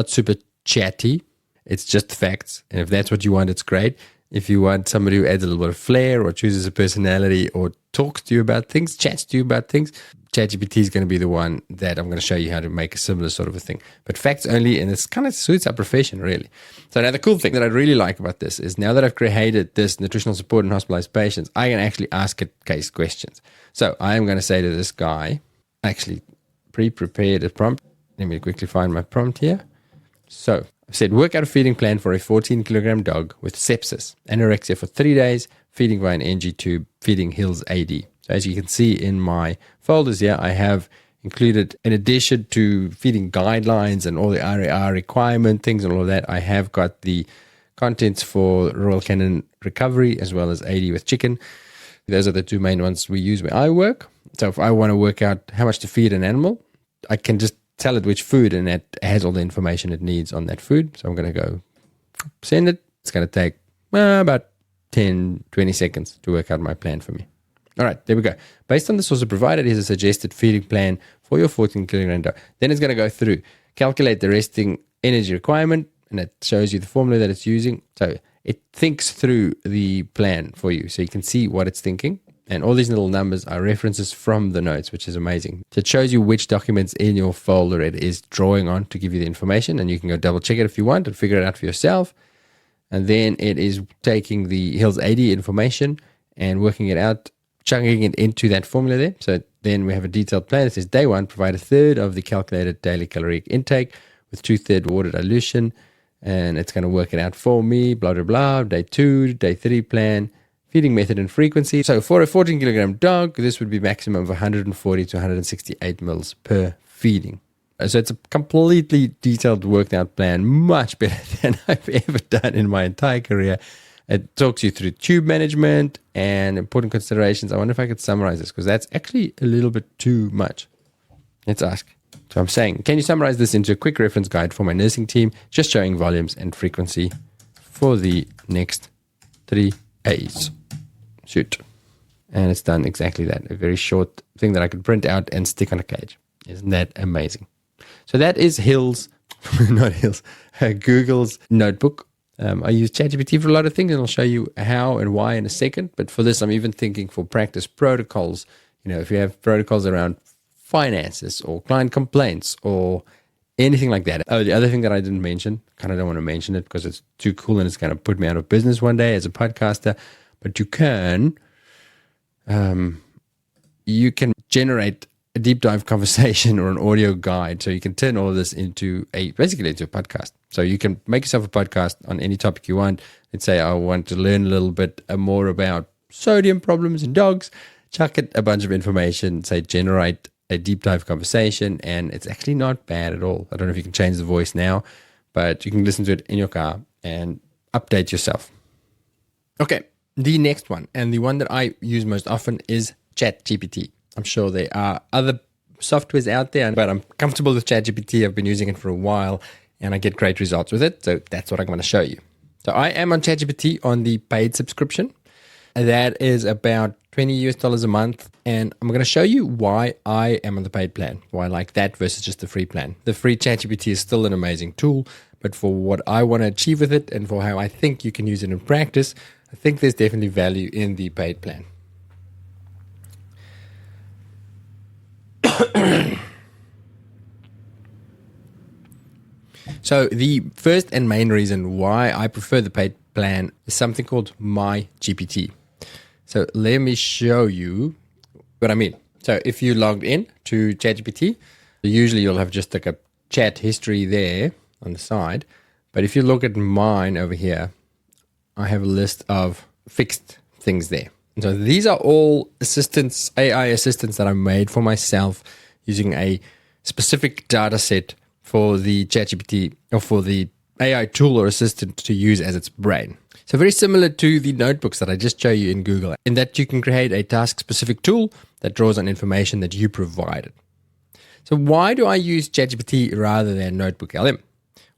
super chatty. It's just facts. And if that's what you want, it's great. If you want somebody who adds a little bit of flair or chooses a personality or talks to you about things, chats to you about things, ChatGPT is going to be the one that I'm going to show you how to make a similar sort of a thing. But facts only, and this kind of suits our profession, really. So now the cool thing that I really like about this is now that I've created this nutritional support in hospitalized patients, I can actually ask it case questions. So I am going to say to this guy, actually pre-prepared a prompt. Let me quickly find my prompt here. So I said, work out a feeding plan for a 14-kilogram dog with sepsis, anorexia for 3 days, feeding via an NG tube, feeding Hills AD. So as you can see in my folders here, I have included, in addition to feeding guidelines and all the RAR requirement things and all of that, I have got the contents for Royal Canin recovery as well as AD with chicken. Those are the two main ones we use where I work. So if I want to work out how much to feed an animal, I can just tell it which food, and it has all the information it needs on that food. So I'm going to go send it. It's going to take about 10, 20 seconds to work out my plan for me. All right, there we go. Based on the source provided, here's a suggested feeding plan for your 14-kilogram dog. Then it's going to go through, calculate the resting energy requirement, and it shows you the formula that it's using. So it thinks through the plan for you, so you can see what it's thinking. And all these little numbers are references from the notes, which is amazing. So it shows you which documents in your folder it is drawing on to give you the information. And you can go double check it if you want and figure it out for yourself. And then it is taking the Hills AD information and working it out, chunking it into that formula there. So then we have a detailed plan. It says day 1, provide a third of the calculated daily caloric intake with 2/3 water dilution. And it's going to work it out for me, blah, blah, blah. Day 2, day 3 plan. Feeding method and frequency. So for a 14-kilogram dog, this would be maximum of 140 to 168 mils per feeding. So it's a completely detailed, worked out plan, much better than I've ever done in my entire career. It talks you through tube management and important considerations. I wonder if I could summarize this, because that's actually a little bit too much. Let's ask. So I'm saying, can you summarize this into a quick reference guide for my nursing team, just showing volumes and frequency for the next 3 days. Shoot. And it's done exactly that. A very short thing that I could print out and stick on a cage. Isn't that amazing? So that is Google's notebook. I use ChatGPT for a lot of things, and I'll show you how and why in a second. But for this, I'm even thinking for practice protocols. If you have protocols around finances or client complaints or anything like that. Oh, the other thing that I didn't mention, kind of don't want to mention it because it's too cool and it's going to put me out of business one day as a podcaster. But you can generate a deep dive conversation or an audio guide. So you can turn all of this basically into a podcast. So you can make yourself a podcast on any topic you want. Let's say I want to learn a little bit more about sodium problems in dogs. Chuck it a bunch of information, say generate a deep dive conversation, and it's actually not bad at all. I don't know if you can change the voice now, but you can listen to it in your car and update yourself. Okay, the next one, and the one that I use most often is ChatGPT. I'm sure there are other softwares out there, but I'm comfortable with ChatGPT. I've been using it for a while, and I get great results with it, so that's what I'm going to show you. So I am on ChatGPT on the paid subscription. That is about $20 a month, and I'm going to show you why I am on the paid plan, why I like that versus just the free plan. The free ChatGPT is still an amazing tool, but for what I want to achieve with it and for how I think you can use it in practice, I think there's definitely value in the paid plan. So the first and main reason why I prefer the paid plan is something called MyGPT. So let me show you what I mean. So if you logged in to ChatGPT, usually you'll have just like a chat history there on the side. But if you look at mine over here, I have a list of fixed things there. And so these are all assistants, AI assistants that I made for myself using a specific data set for the ChatGPT or for the AI tool or assistant to use as its brain. So very similar to the notebooks that I just showed you in Google, in that you can create a task-specific tool that draws on information that you provided. So why do I use ChatGPT rather than NotebookLM?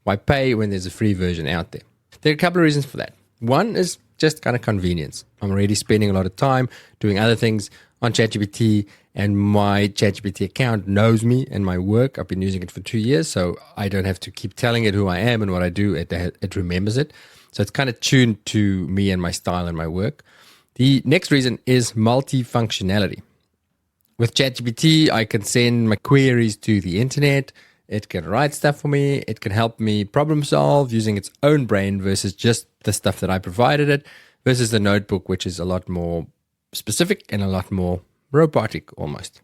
Why pay when there's a free version out there? There are a couple of reasons for that. One is just kind of convenience. I'm already spending a lot of time doing other things on ChatGPT, and my ChatGPT account knows me and my work. I've been using it for 2 years, so I don't have to keep telling it who I am and what I do. It remembers it. So it's kind of tuned to me and my style and my work. The next reason is multifunctionality. With ChatGPT, I can send my queries to the internet. It can write stuff for me. It can help me problem solve using its own brain versus just the stuff that I provided it, versus the notebook, which is a lot more specific and a lot more robotic almost.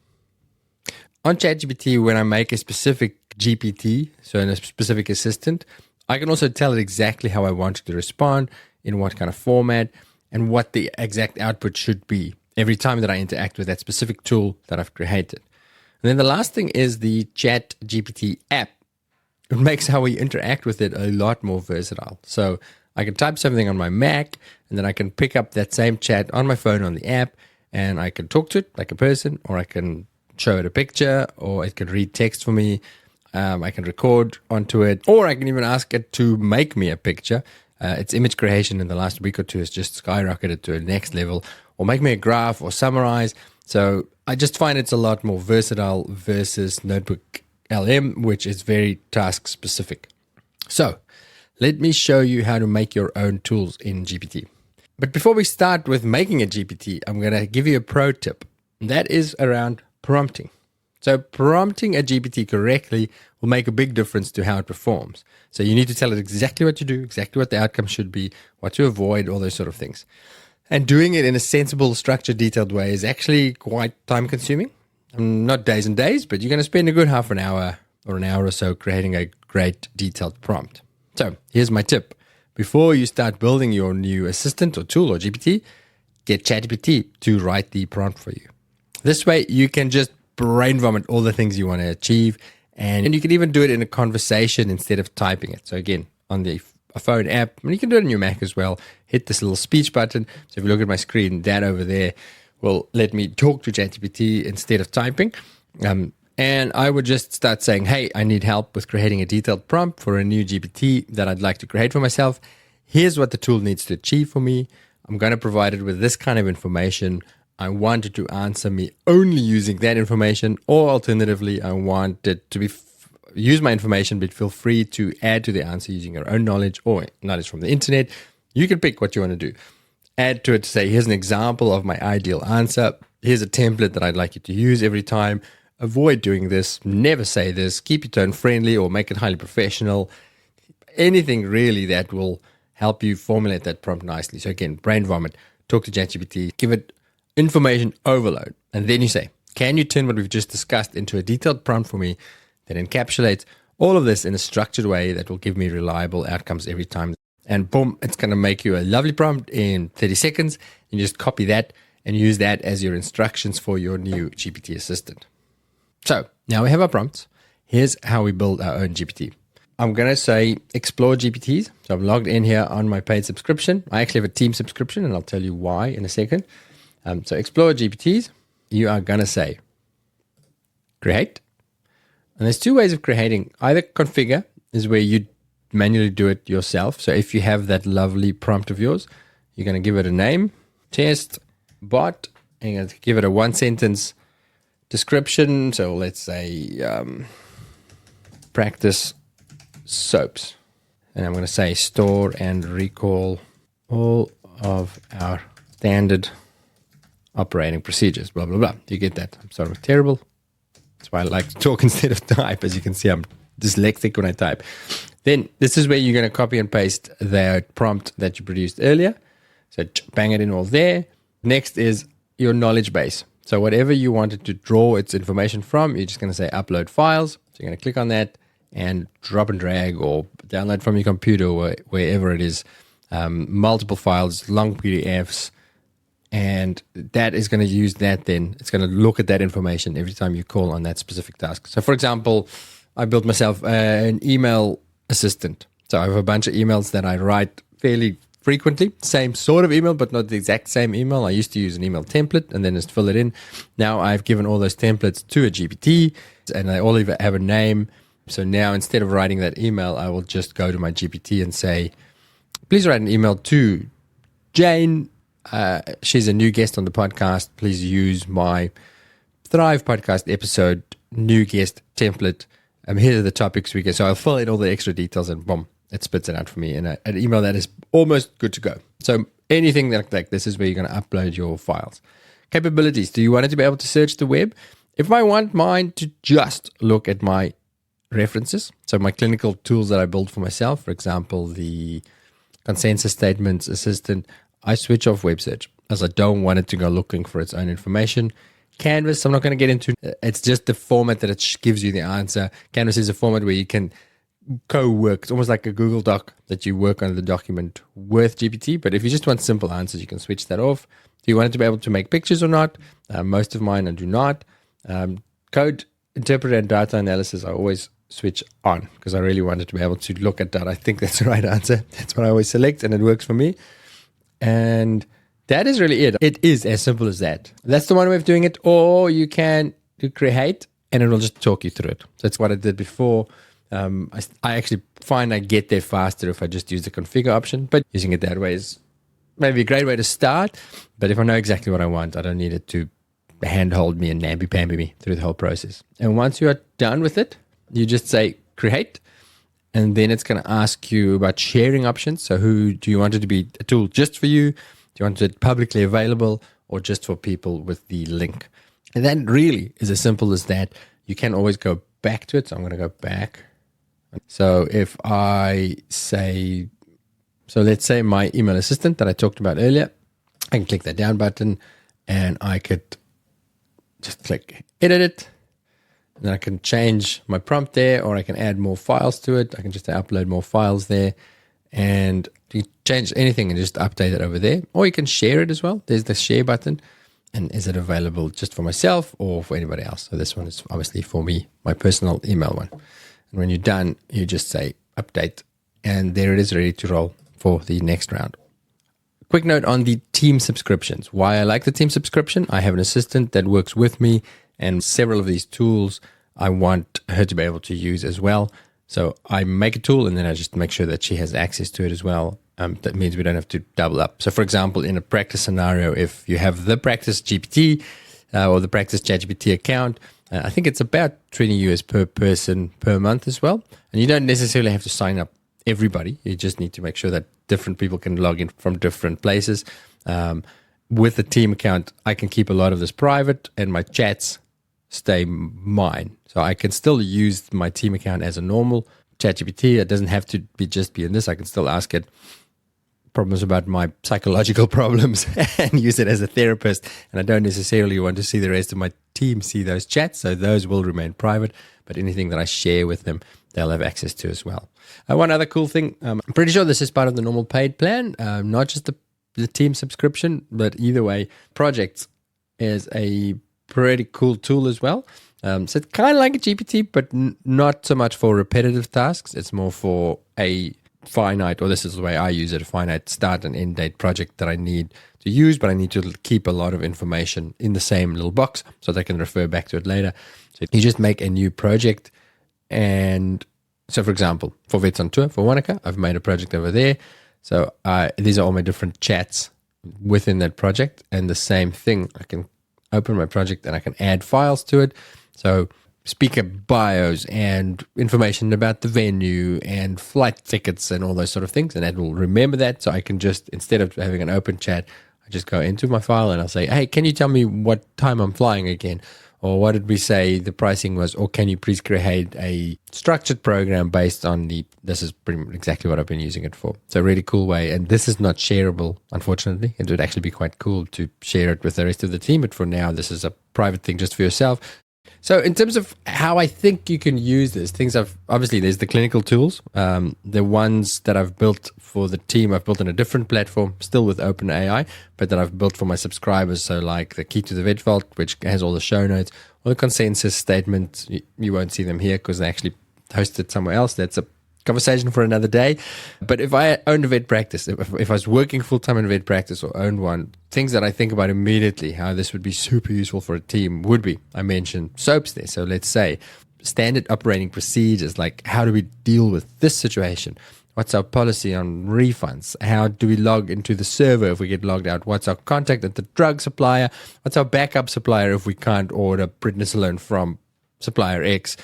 On ChatGPT, when I make a specific GPT, so in a specific assistant, I can also tell it exactly how I want it to respond, in what kind of format, and what the exact output should be every time that I interact with that specific tool that I've created. And then the last thing is the ChatGPT app. It makes how we interact with it a lot more versatile. So I can type something on my Mac, and then I can pick up that same chat on my phone on the app, and I can talk to it like a person, or I can show it a picture, or it can read text for me. I can record onto it, or I can even ask it to make me a picture. Its image creation in the last week or two has just skyrocketed to a next level, or make me a graph or summarize. So I just find it's a lot more versatile versus NotebookLM, which is very task specific. So let me show you how to make your own tools in GPT. But before we start with making a GPT, I'm going to give you a pro tip. And that is around prompting. So prompting a GPT correctly will make a big difference to how it performs. So you need to tell it exactly what to do, exactly what the outcome should be, what to avoid, all those sort of things. And doing it in a sensible, structured, detailed way is actually quite time consuming. Not days and days, but you're going to spend a good half an hour or an hour or so creating a great detailed prompt. So here's my tip. Before you start building your new assistant or tool or GPT, get ChatGPT to write the prompt for you. This way you can just brain vomit all the things you want to achieve, and you can even do it in a conversation instead of typing it. So again, on the phone app, and you can do it on your Mac as well, hit this little speech button. So if you look at my screen, that over there will let me talk to ChatGPT instead of typing. And I would just start saying, hey, I need help with creating a detailed prompt for a new GPT that I'd like to create for myself. Here's what the tool needs to achieve for me. I'm going to provide it with this kind of information. I want it to answer me only using that information, or alternatively, I want it to use my information, but feel free to add to the answer using your own knowledge or knowledge from the internet. You can pick what you want to do. Add to it to say, here's an example of my ideal answer. Here's a template that I'd like you to use every time. Avoid doing this. Never say this. Keep your tone friendly or make it highly professional. Anything really that will help you formulate that prompt nicely. So again, brain vomit, talk to ChatGPT, give it information overload. And then you say, can you turn what we've just discussed into a detailed prompt for me that encapsulates all of this in a structured way that will give me reliable outcomes every time? And boom, it's going to make you a lovely prompt in 30 seconds. You just copy that and use that as your instructions for your new GPT assistant. So now we have our prompts. Here's how we build our own GPT. I'm going to say explore GPTs. So I'm logged in here on my paid subscription. I actually have a team subscription, and I'll tell you why in a second. So explore GPTs. You are going to say create. And there's two ways of creating. Either configure is where you manually do it yourself. So if you have that lovely prompt of yours, you're going to give it a name, test, bot, and you're going to give it a one-sentence description. So let's say practice soaps. And I'm going to say store and recall all of our standard operating procedures, blah, blah, blah. You get that? I'm sorry, terrible. That's why I like to talk instead of type. As you can see, I'm dyslexic when I type. Then this is where you're going to copy and paste the prompt that you produced earlier. So bang it in all there. Next is your knowledge base. So whatever you wanted to draw its information from, you're just going to say upload files. So you're going to click on that and drop and drag or download from your computer or wherever it is. Multiple files, long PDFs. And that is going to use that then. It's going to look at that information every time you call on that specific task. So for example, I built myself an email assistant. So I have a bunch of emails that I write fairly frequently. Same sort of email, but not the exact same email. I used to use an email template and then just fill it in. Now I've given all those templates to a GPT and they all have a name. So now instead of writing that email, I will just go to my GPT and say, please write an email to Jane. She's a new guest on the podcast. Please use my Thrive podcast episode, new guest template. Here are the topics we get. So I'll fill in all the extra details and boom, it spits it out for me in an email that is almost good to go. So anything like this is where you're going to upload your files. Capabilities. Do you want it to be able to search the web? If I want mine to just look at my references, so my clinical tools that I build for myself, for example, the consensus statements assistant, I switch off web search as I don't want it to go looking for its own information. Canvas, I'm not going to get into. It's just the format that it gives you the answer. Canvas is a format where you can co-work. It's almost like a Google Doc that you work on the document with GPT. But if you just want simple answers, you can switch that off. Do you want it to be able to make pictures or not? Most of mine I do not. Code interpreter and data analysis I always switch on because I really want it to be able to look at data. I think that's the right answer. That's what I always select and it works for me. And that is really it. It is as simple as that. That's the one way of doing it. Or you can do create and it will just talk you through it. That's what I did before. I actually find I get there faster if I just use the configure option. But using it that way is maybe a great way to start. But if I know exactly what I want, I don't need it to handhold me and namby-pamby me through the whole process. And once you are done with it, you just say create. And then it's going to ask you about sharing options. So who do you want it to be a tool just for you? Do you want it publicly available or just for people with the link? And that really is as simple as that. You can always go back to it. So I'm going to go back. So if I say, so let's say my email assistant that I talked about earlier, I can click that down button and I could just click edit it. And then I can change my prompt there, or I can add more files to it. I can just upload more files there, and you change anything and just update it over there. Or you can share it as well. There's the share button. And is it available just for myself or for anybody else? So this one is obviously for me, my personal email one. And when you're done, you just say update, and there it is ready to roll for the next round. Quick note on the team subscriptions. Why I like the team subscription. I have an assistant that works with me, and several of these tools I want her to be able to use as well. So I make a tool and then I just make sure that she has access to it as well. That means we don't have to double up. So for example, in a practice scenario, if you have the practice GPT or the practice ChatGPT account, I think it's about 20 US per person per month as well. And you don't necessarily have to sign up everybody. You just need to make sure that different people can log in from different places. With the team account, I can keep a lot of this private and my chats stay mine. So I can still use my team account as a normal ChatGPT. It doesn't have to be in this. I can still ask it problems about my psychological problems and use it as a therapist. And I don't necessarily want to see the rest of my team see those chats. So those will remain private. But anything that I share with them, they'll have access to as well. One other cool thing, I'm pretty sure this is part of the normal paid plan, not just the team subscription, but either way, Projects is a pretty cool tool as well. So it's kind of like a GPT, but not so much for repetitive tasks. It's more for a finite, or this is the way I use it, a finite start and end date project that I need to use, but I need to keep a lot of information in the same little box so that I can refer back to it later. So you just make a new project. And so, for example, for Vets on Tour, for Wanaka, I've made a project over there. So these are all my different chats within that project. And the same thing, I can open my project and I can add files to it. So speaker bios and information about the venue and flight tickets and all those sort of things. And that will remember that. So I can just, instead of having an open chat, I just go into my file and I'll say, hey, can you tell me what time I'm flying again? Or what did we say the pricing was? Or can you please create a structured program based on this is pretty much exactly what I've been using it for. So a really cool way. And this is not shareable, unfortunately. It would actually be quite cool to share it with the rest of the team. But for now, this is a private thing just for yourself. So in terms of how I think you can use this, obviously there's the clinical tools. The ones that I've built for the team, I've built on a different platform, still with OpenAI, but that I've built for my subscribers. So like the Key to the Vet Vault, which has all the show notes, or the consensus statement. You won't see them here because they actually hosted somewhere else. That's a conversation for another day. But if I owned a vet practice, if I was working full-time in a vet practice or owned one, things that I think about immediately, how this would be super useful for a team would be, I mentioned SOAPs there. So let's say standard operating procedures, like how do we deal with this situation? What's our policy on refunds? How do we log into the server if we get logged out? What's our contact at the drug supplier? What's our backup supplier if we can't order prednisolone from supplier X?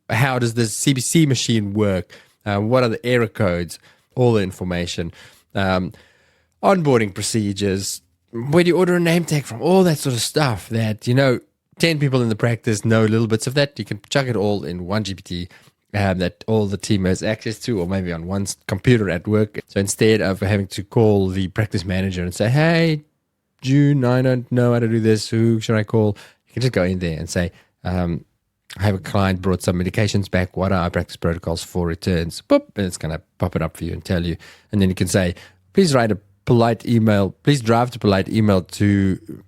How does the CBC machine work? What are the error codes? All the information. Onboarding procedures. Where do you order a name tag from? All that sort of stuff that, 10 people in the practice know little bits of that. You can chuck it all in one GPT that all the team has access to, or maybe on one computer at work. So instead of having to call the practice manager and say, hey, June, I don't know how to do this. Who should I call? You can just go in there and say, I have a client brought some medications back. What are our practice protocols for returns? Boop, and it's going to pop it up for you and tell you. And then you can say, please drive to polite email to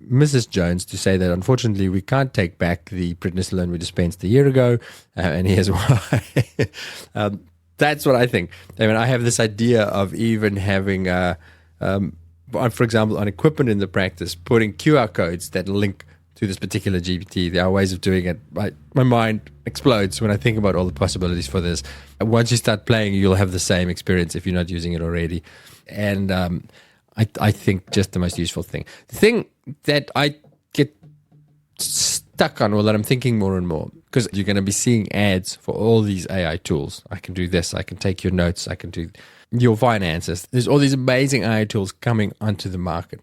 Mrs. Jones to say that unfortunately we can't take back the prednisolone we dispensed a year ago. And here's why. That's what I think. I mean, I have this idea of even having, for example, on equipment in the practice, putting QR codes that link to this particular GPT. There are ways of doing it. My mind explodes when I think about all the possibilities for this. And once you start playing, you'll have the same experience if you're not using it already. And I think just the most useful thing. The thing that I get stuck on, or that I'm thinking more and more, because you're going to be seeing ads for all these AI tools. I can do this. I can take your notes. I can do your finances. There's all these amazing AI tools coming onto the market.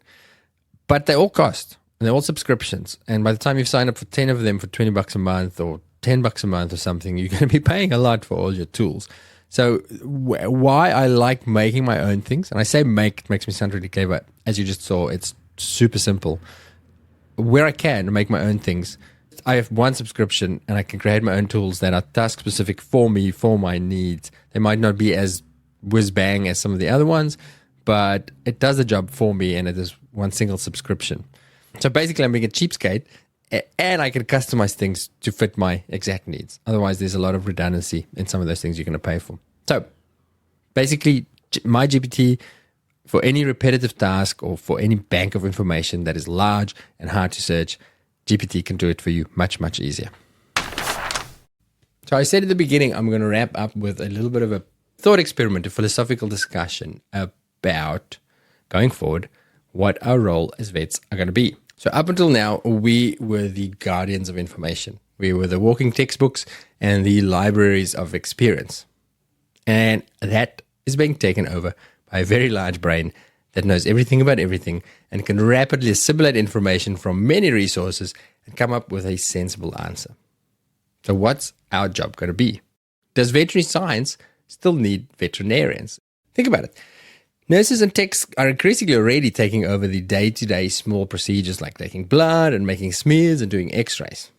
But they all cost. And they're all subscriptions. And by the time you've signed up for 10 of them for $20 a month or $10 a month or something, you're going to be paying a lot for all your tools. So why I like making my own things, and I say make, it makes me sound really clever. As you just saw, it's super simple. Where I can make my own things, I have one subscription and I can create my own tools that are task specific for me, for my needs. They might not be as whiz-bang as some of the other ones, but it does the job for me, and it is one single subscription. So basically, I'm being a cheapskate, and I can customize things to fit my exact needs. Otherwise, there's a lot of redundancy in some of those things you're going to pay for. So basically, MyGPT, for any repetitive task or for any bank of information that is large and hard to search, GPT can do it for you much, much easier. So I said at the beginning, I'm going to wrap up with a little bit of a thought experiment, a philosophical discussion about, going forward, what our role as vets are going to be. So up until now, we were the guardians of information. We were the walking textbooks and the libraries of experience. And that is being taken over by a very large brain that knows everything about everything and can rapidly assimilate information from many resources and come up with a sensible answer. So what's our job going to be? Does veterinary science still need veterinarians? Think about it. Nurses and techs are increasingly already taking over the day-to-day small procedures like taking blood and making smears and doing x-rays.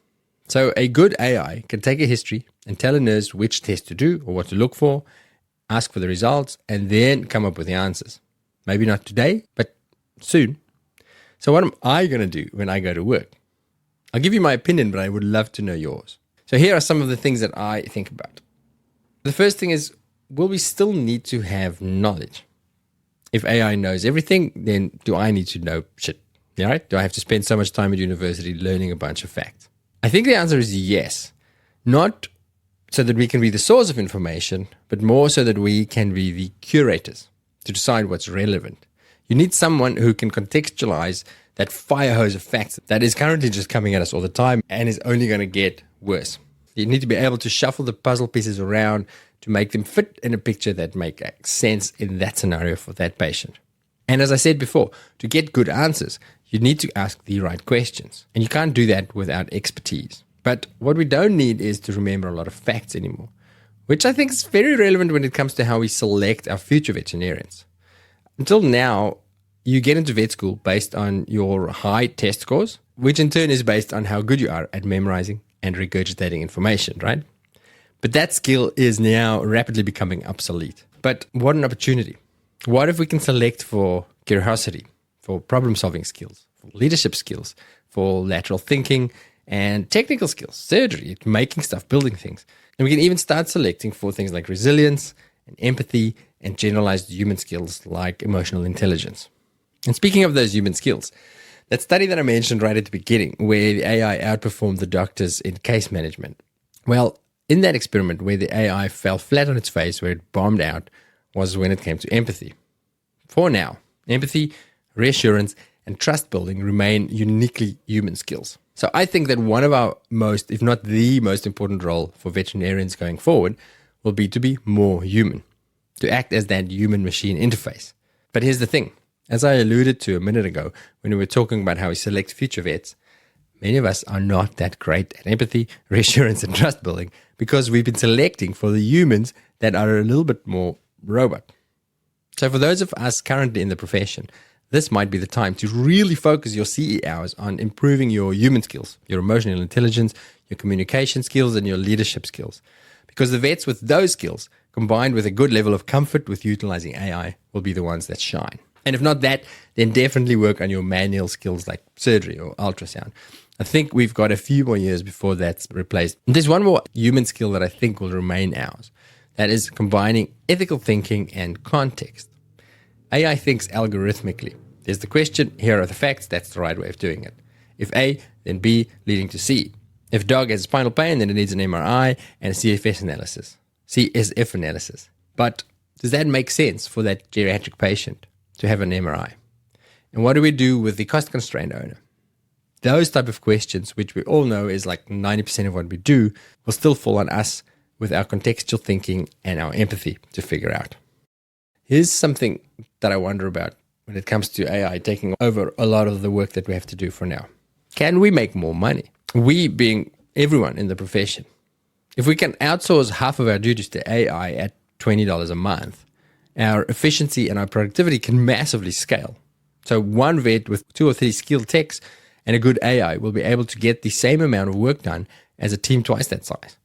So a good AI can take a history and tell a nurse which test to do or what to look for, ask for the results, and then come up with the answers. Maybe not today, but soon. So what am I going to do when I go to work? I'll give you my opinion, but I would love to know yours. So here are some of the things that I think about. The first thing is, will we still need to have knowledge? If AI knows everything, then do I need to know shit? Yeah, right? Do I have to spend so much time at university learning a bunch of facts? I think the answer is yes. Not so that we can be the source of information, but more so that we can be the curators to decide what's relevant. You need someone who can contextualize that fire hose of facts that is currently just coming at us all the time and is only going to get worse. You need to be able to shuffle the puzzle pieces around to make them fit in a picture that makes sense in that scenario for that patient. And as I said before, to get good answers, you need to ask the right questions. And you can't do that without expertise. But what we don't need is to remember a lot of facts anymore, which I think is very relevant when it comes to how we select our future veterinarians. Until now, you get into vet school based on your high test scores, which in turn is based on how good you are at memorizing and regurgitating information, right? But that skill is now rapidly becoming obsolete. But what an opportunity. What if we can select for curiosity, for problem-solving skills, for leadership skills, for lateral thinking, and technical skills, surgery, making stuff, building things. And we can even start selecting for things like resilience and empathy and generalized human skills like emotional intelligence. And speaking of those human skills, that study that I mentioned right at the beginning, where the AI outperformed the doctors in case management. Well, in that experiment where the AI fell flat on its face, where it bombed out, was when it came to empathy. For now, empathy, reassurance, and trust building remain uniquely human skills. So I think that one of our most, if not the most important role for veterinarians going forward will be to be more human, to act as that human-machine interface. But here's the thing. As I alluded to a minute ago when we were talking about how we select future vets, many of us are not that great at empathy, reassurance, and trust building because we've been selecting for the humans that are a little bit more robot. So for those of us currently in the profession, this might be the time to really focus your CE hours on improving your human skills, your emotional intelligence, your communication skills, and your leadership skills. Because the vets with those skills, combined with a good level of comfort with utilizing AI, will be the ones that shine. And if not that, then definitely work on your manual skills like surgery or ultrasound. I think we've got a few more years before that's replaced. And there's one more human skill that I think will remain ours. That is combining ethical thinking and context. AI thinks algorithmically. There's the question, here are the facts, that's the right way of doing it. If A, then B, leading to C. If dog has spinal pain, then it needs an MRI and a CSF analysis. But does that make sense for that geriatric patient to have an MRI? And what do we do with the cost-constrained owner? Those type of questions, which we all know is like 90% of what we do, will still fall on us with our contextual thinking and our empathy to figure out. Here's something that I wonder about when it comes to AI taking over a lot of the work that we have to do for now. Can we make more money? We being everyone in the profession. If we can outsource half of our duties to AI at $20 a month, our efficiency and our productivity can massively scale. So one vet with 2 or 3 skilled techs and a good AI will be able to get the same amount of work done as a team twice that size.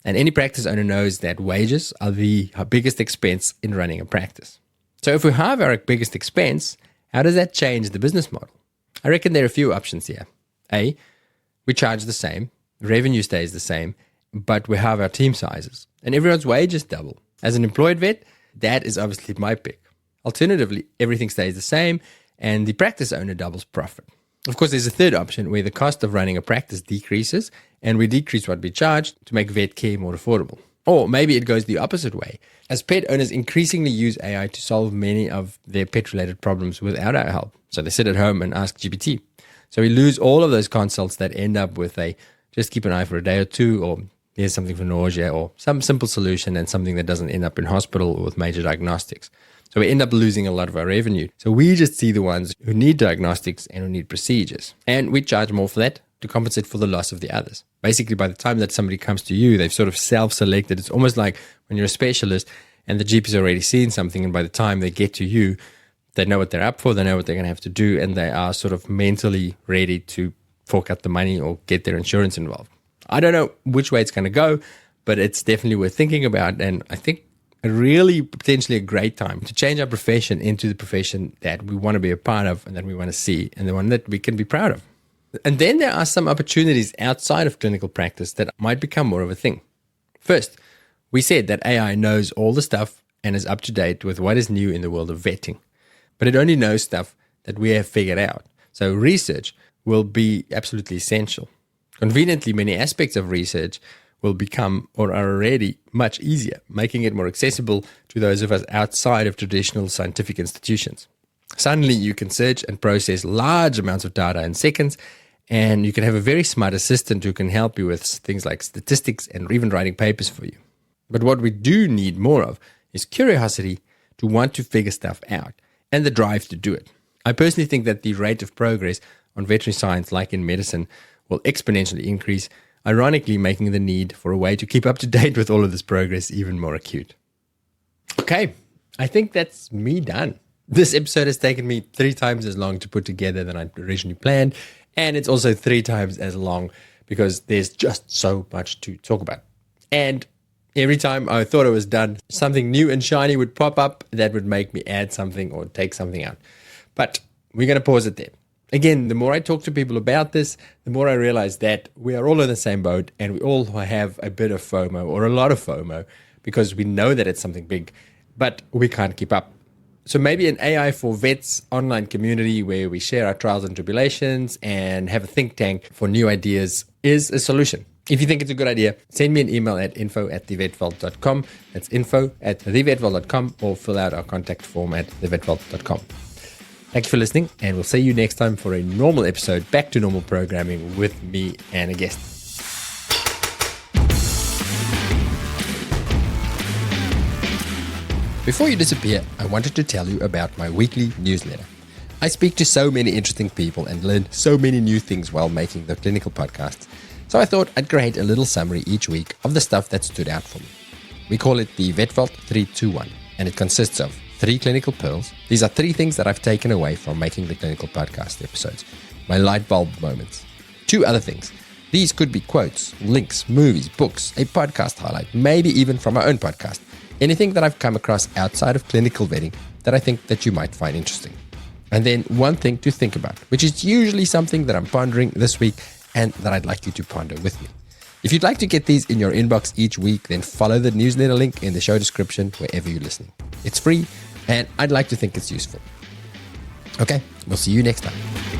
And any practice owner knows that wages are the biggest expense in running a practice. So if we halve our biggest expense, how does that change the business model? I reckon there are a few options here. A, we charge the same, revenue stays the same, but we halve our team sizes, and everyone's wages double. As an employed vet, that is obviously my pick. Alternatively, everything stays the same, and the practice owner doubles profit. Of course, there's a third option where the cost of running a practice decreases, and we decrease what we charge to make vet care more affordable. Or maybe it goes the opposite way, as pet owners increasingly use AI to solve many of their pet-related problems without our help. So they sit at home and ask GPT. So we lose all of those consults that end up with a just keep an eye for a day or two, or here's something for nausea, or some simple solution and something that doesn't end up in hospital or with major diagnostics. So we end up losing a lot of our revenue. So we just see the ones who need diagnostics and who need procedures. And we charge more for that to compensate for the loss of the others. Basically, by the time that somebody comes to you, they've sort of self-selected. It's almost like when you're a specialist and the GP's already seen something, and by the time they get to you, they know what they're up for, they know what they're going to have to do, and they are sort of mentally ready to fork out the money or get their insurance involved. I don't know which way it's going to go, but it's definitely worth thinking about, and I think really potentially a great time to change our profession into the profession that we want to be a part of and that we want to see, and the one that we can be proud of. And then there are some opportunities outside of clinical practice that might become more of a thing. First, we said that AI knows all the stuff and is up to date with what is new in the world of vetting, but it only knows stuff that we have figured out. So research will be absolutely essential. Conveniently, many aspects of research will become or are already much easier, making it more accessible to those of us outside of traditional scientific institutions. Suddenly, you can search and process large amounts of data in seconds, and you can have a very smart assistant who can help you with things like statistics and even writing papers for you. But what we do need more of is curiosity to want to figure stuff out and the drive to do it. I personally think that the rate of progress on veterinary science, like in medicine, will exponentially increase, ironically making the need for a way to keep up to date with all of this progress even more acute. Okay, I think that's me done. This episode has taken me 3 times as long to put together than I originally planned, and it's also 3 times as long because there's just so much to talk about. And every time I thought it was done, something new and shiny would pop up that would make me add something or take something out. But we're going to pause it there. Again, the more I talk to people about this, the more I realize that we are all in the same boat and we all have a bit of FOMO or a lot of FOMO because we know that it's something big, but we can't keep up. So maybe an AI for Vets online community where we share our trials and tribulations and have a think tank for new ideas is a solution. If you think it's a good idea, send me an email at info@thevetvault.com. That's info@thevetvault.com, or fill out our contact form at thevetvault.com. Thank you for listening, and we'll see you next time for a normal episode, back to normal programming with me and a guest. Before you disappear, I wanted to tell you about my weekly newsletter. I speak to so many interesting people and learn so many new things while making the clinical podcasts. So I thought I'd create a little summary each week of the stuff that stood out for me. We call it the VetVault 321, and it consists of 3 clinical pearls. These are 3 things that I've taken away from making the clinical podcast episodes. My light bulb moments. 2 other things. These could be quotes, links, movies, books, a podcast highlight, maybe even from my own podcast. Anything that I've come across outside of clinical vetting that I think that you might find interesting. And then 1 thing to think about, which is usually something that I'm pondering this week and that I'd like you to ponder with me. If you'd like to get these in your inbox each week, then follow the newsletter link in the show description wherever you're listening. It's free, and I'd like to think it's useful. Okay, we'll see you next time.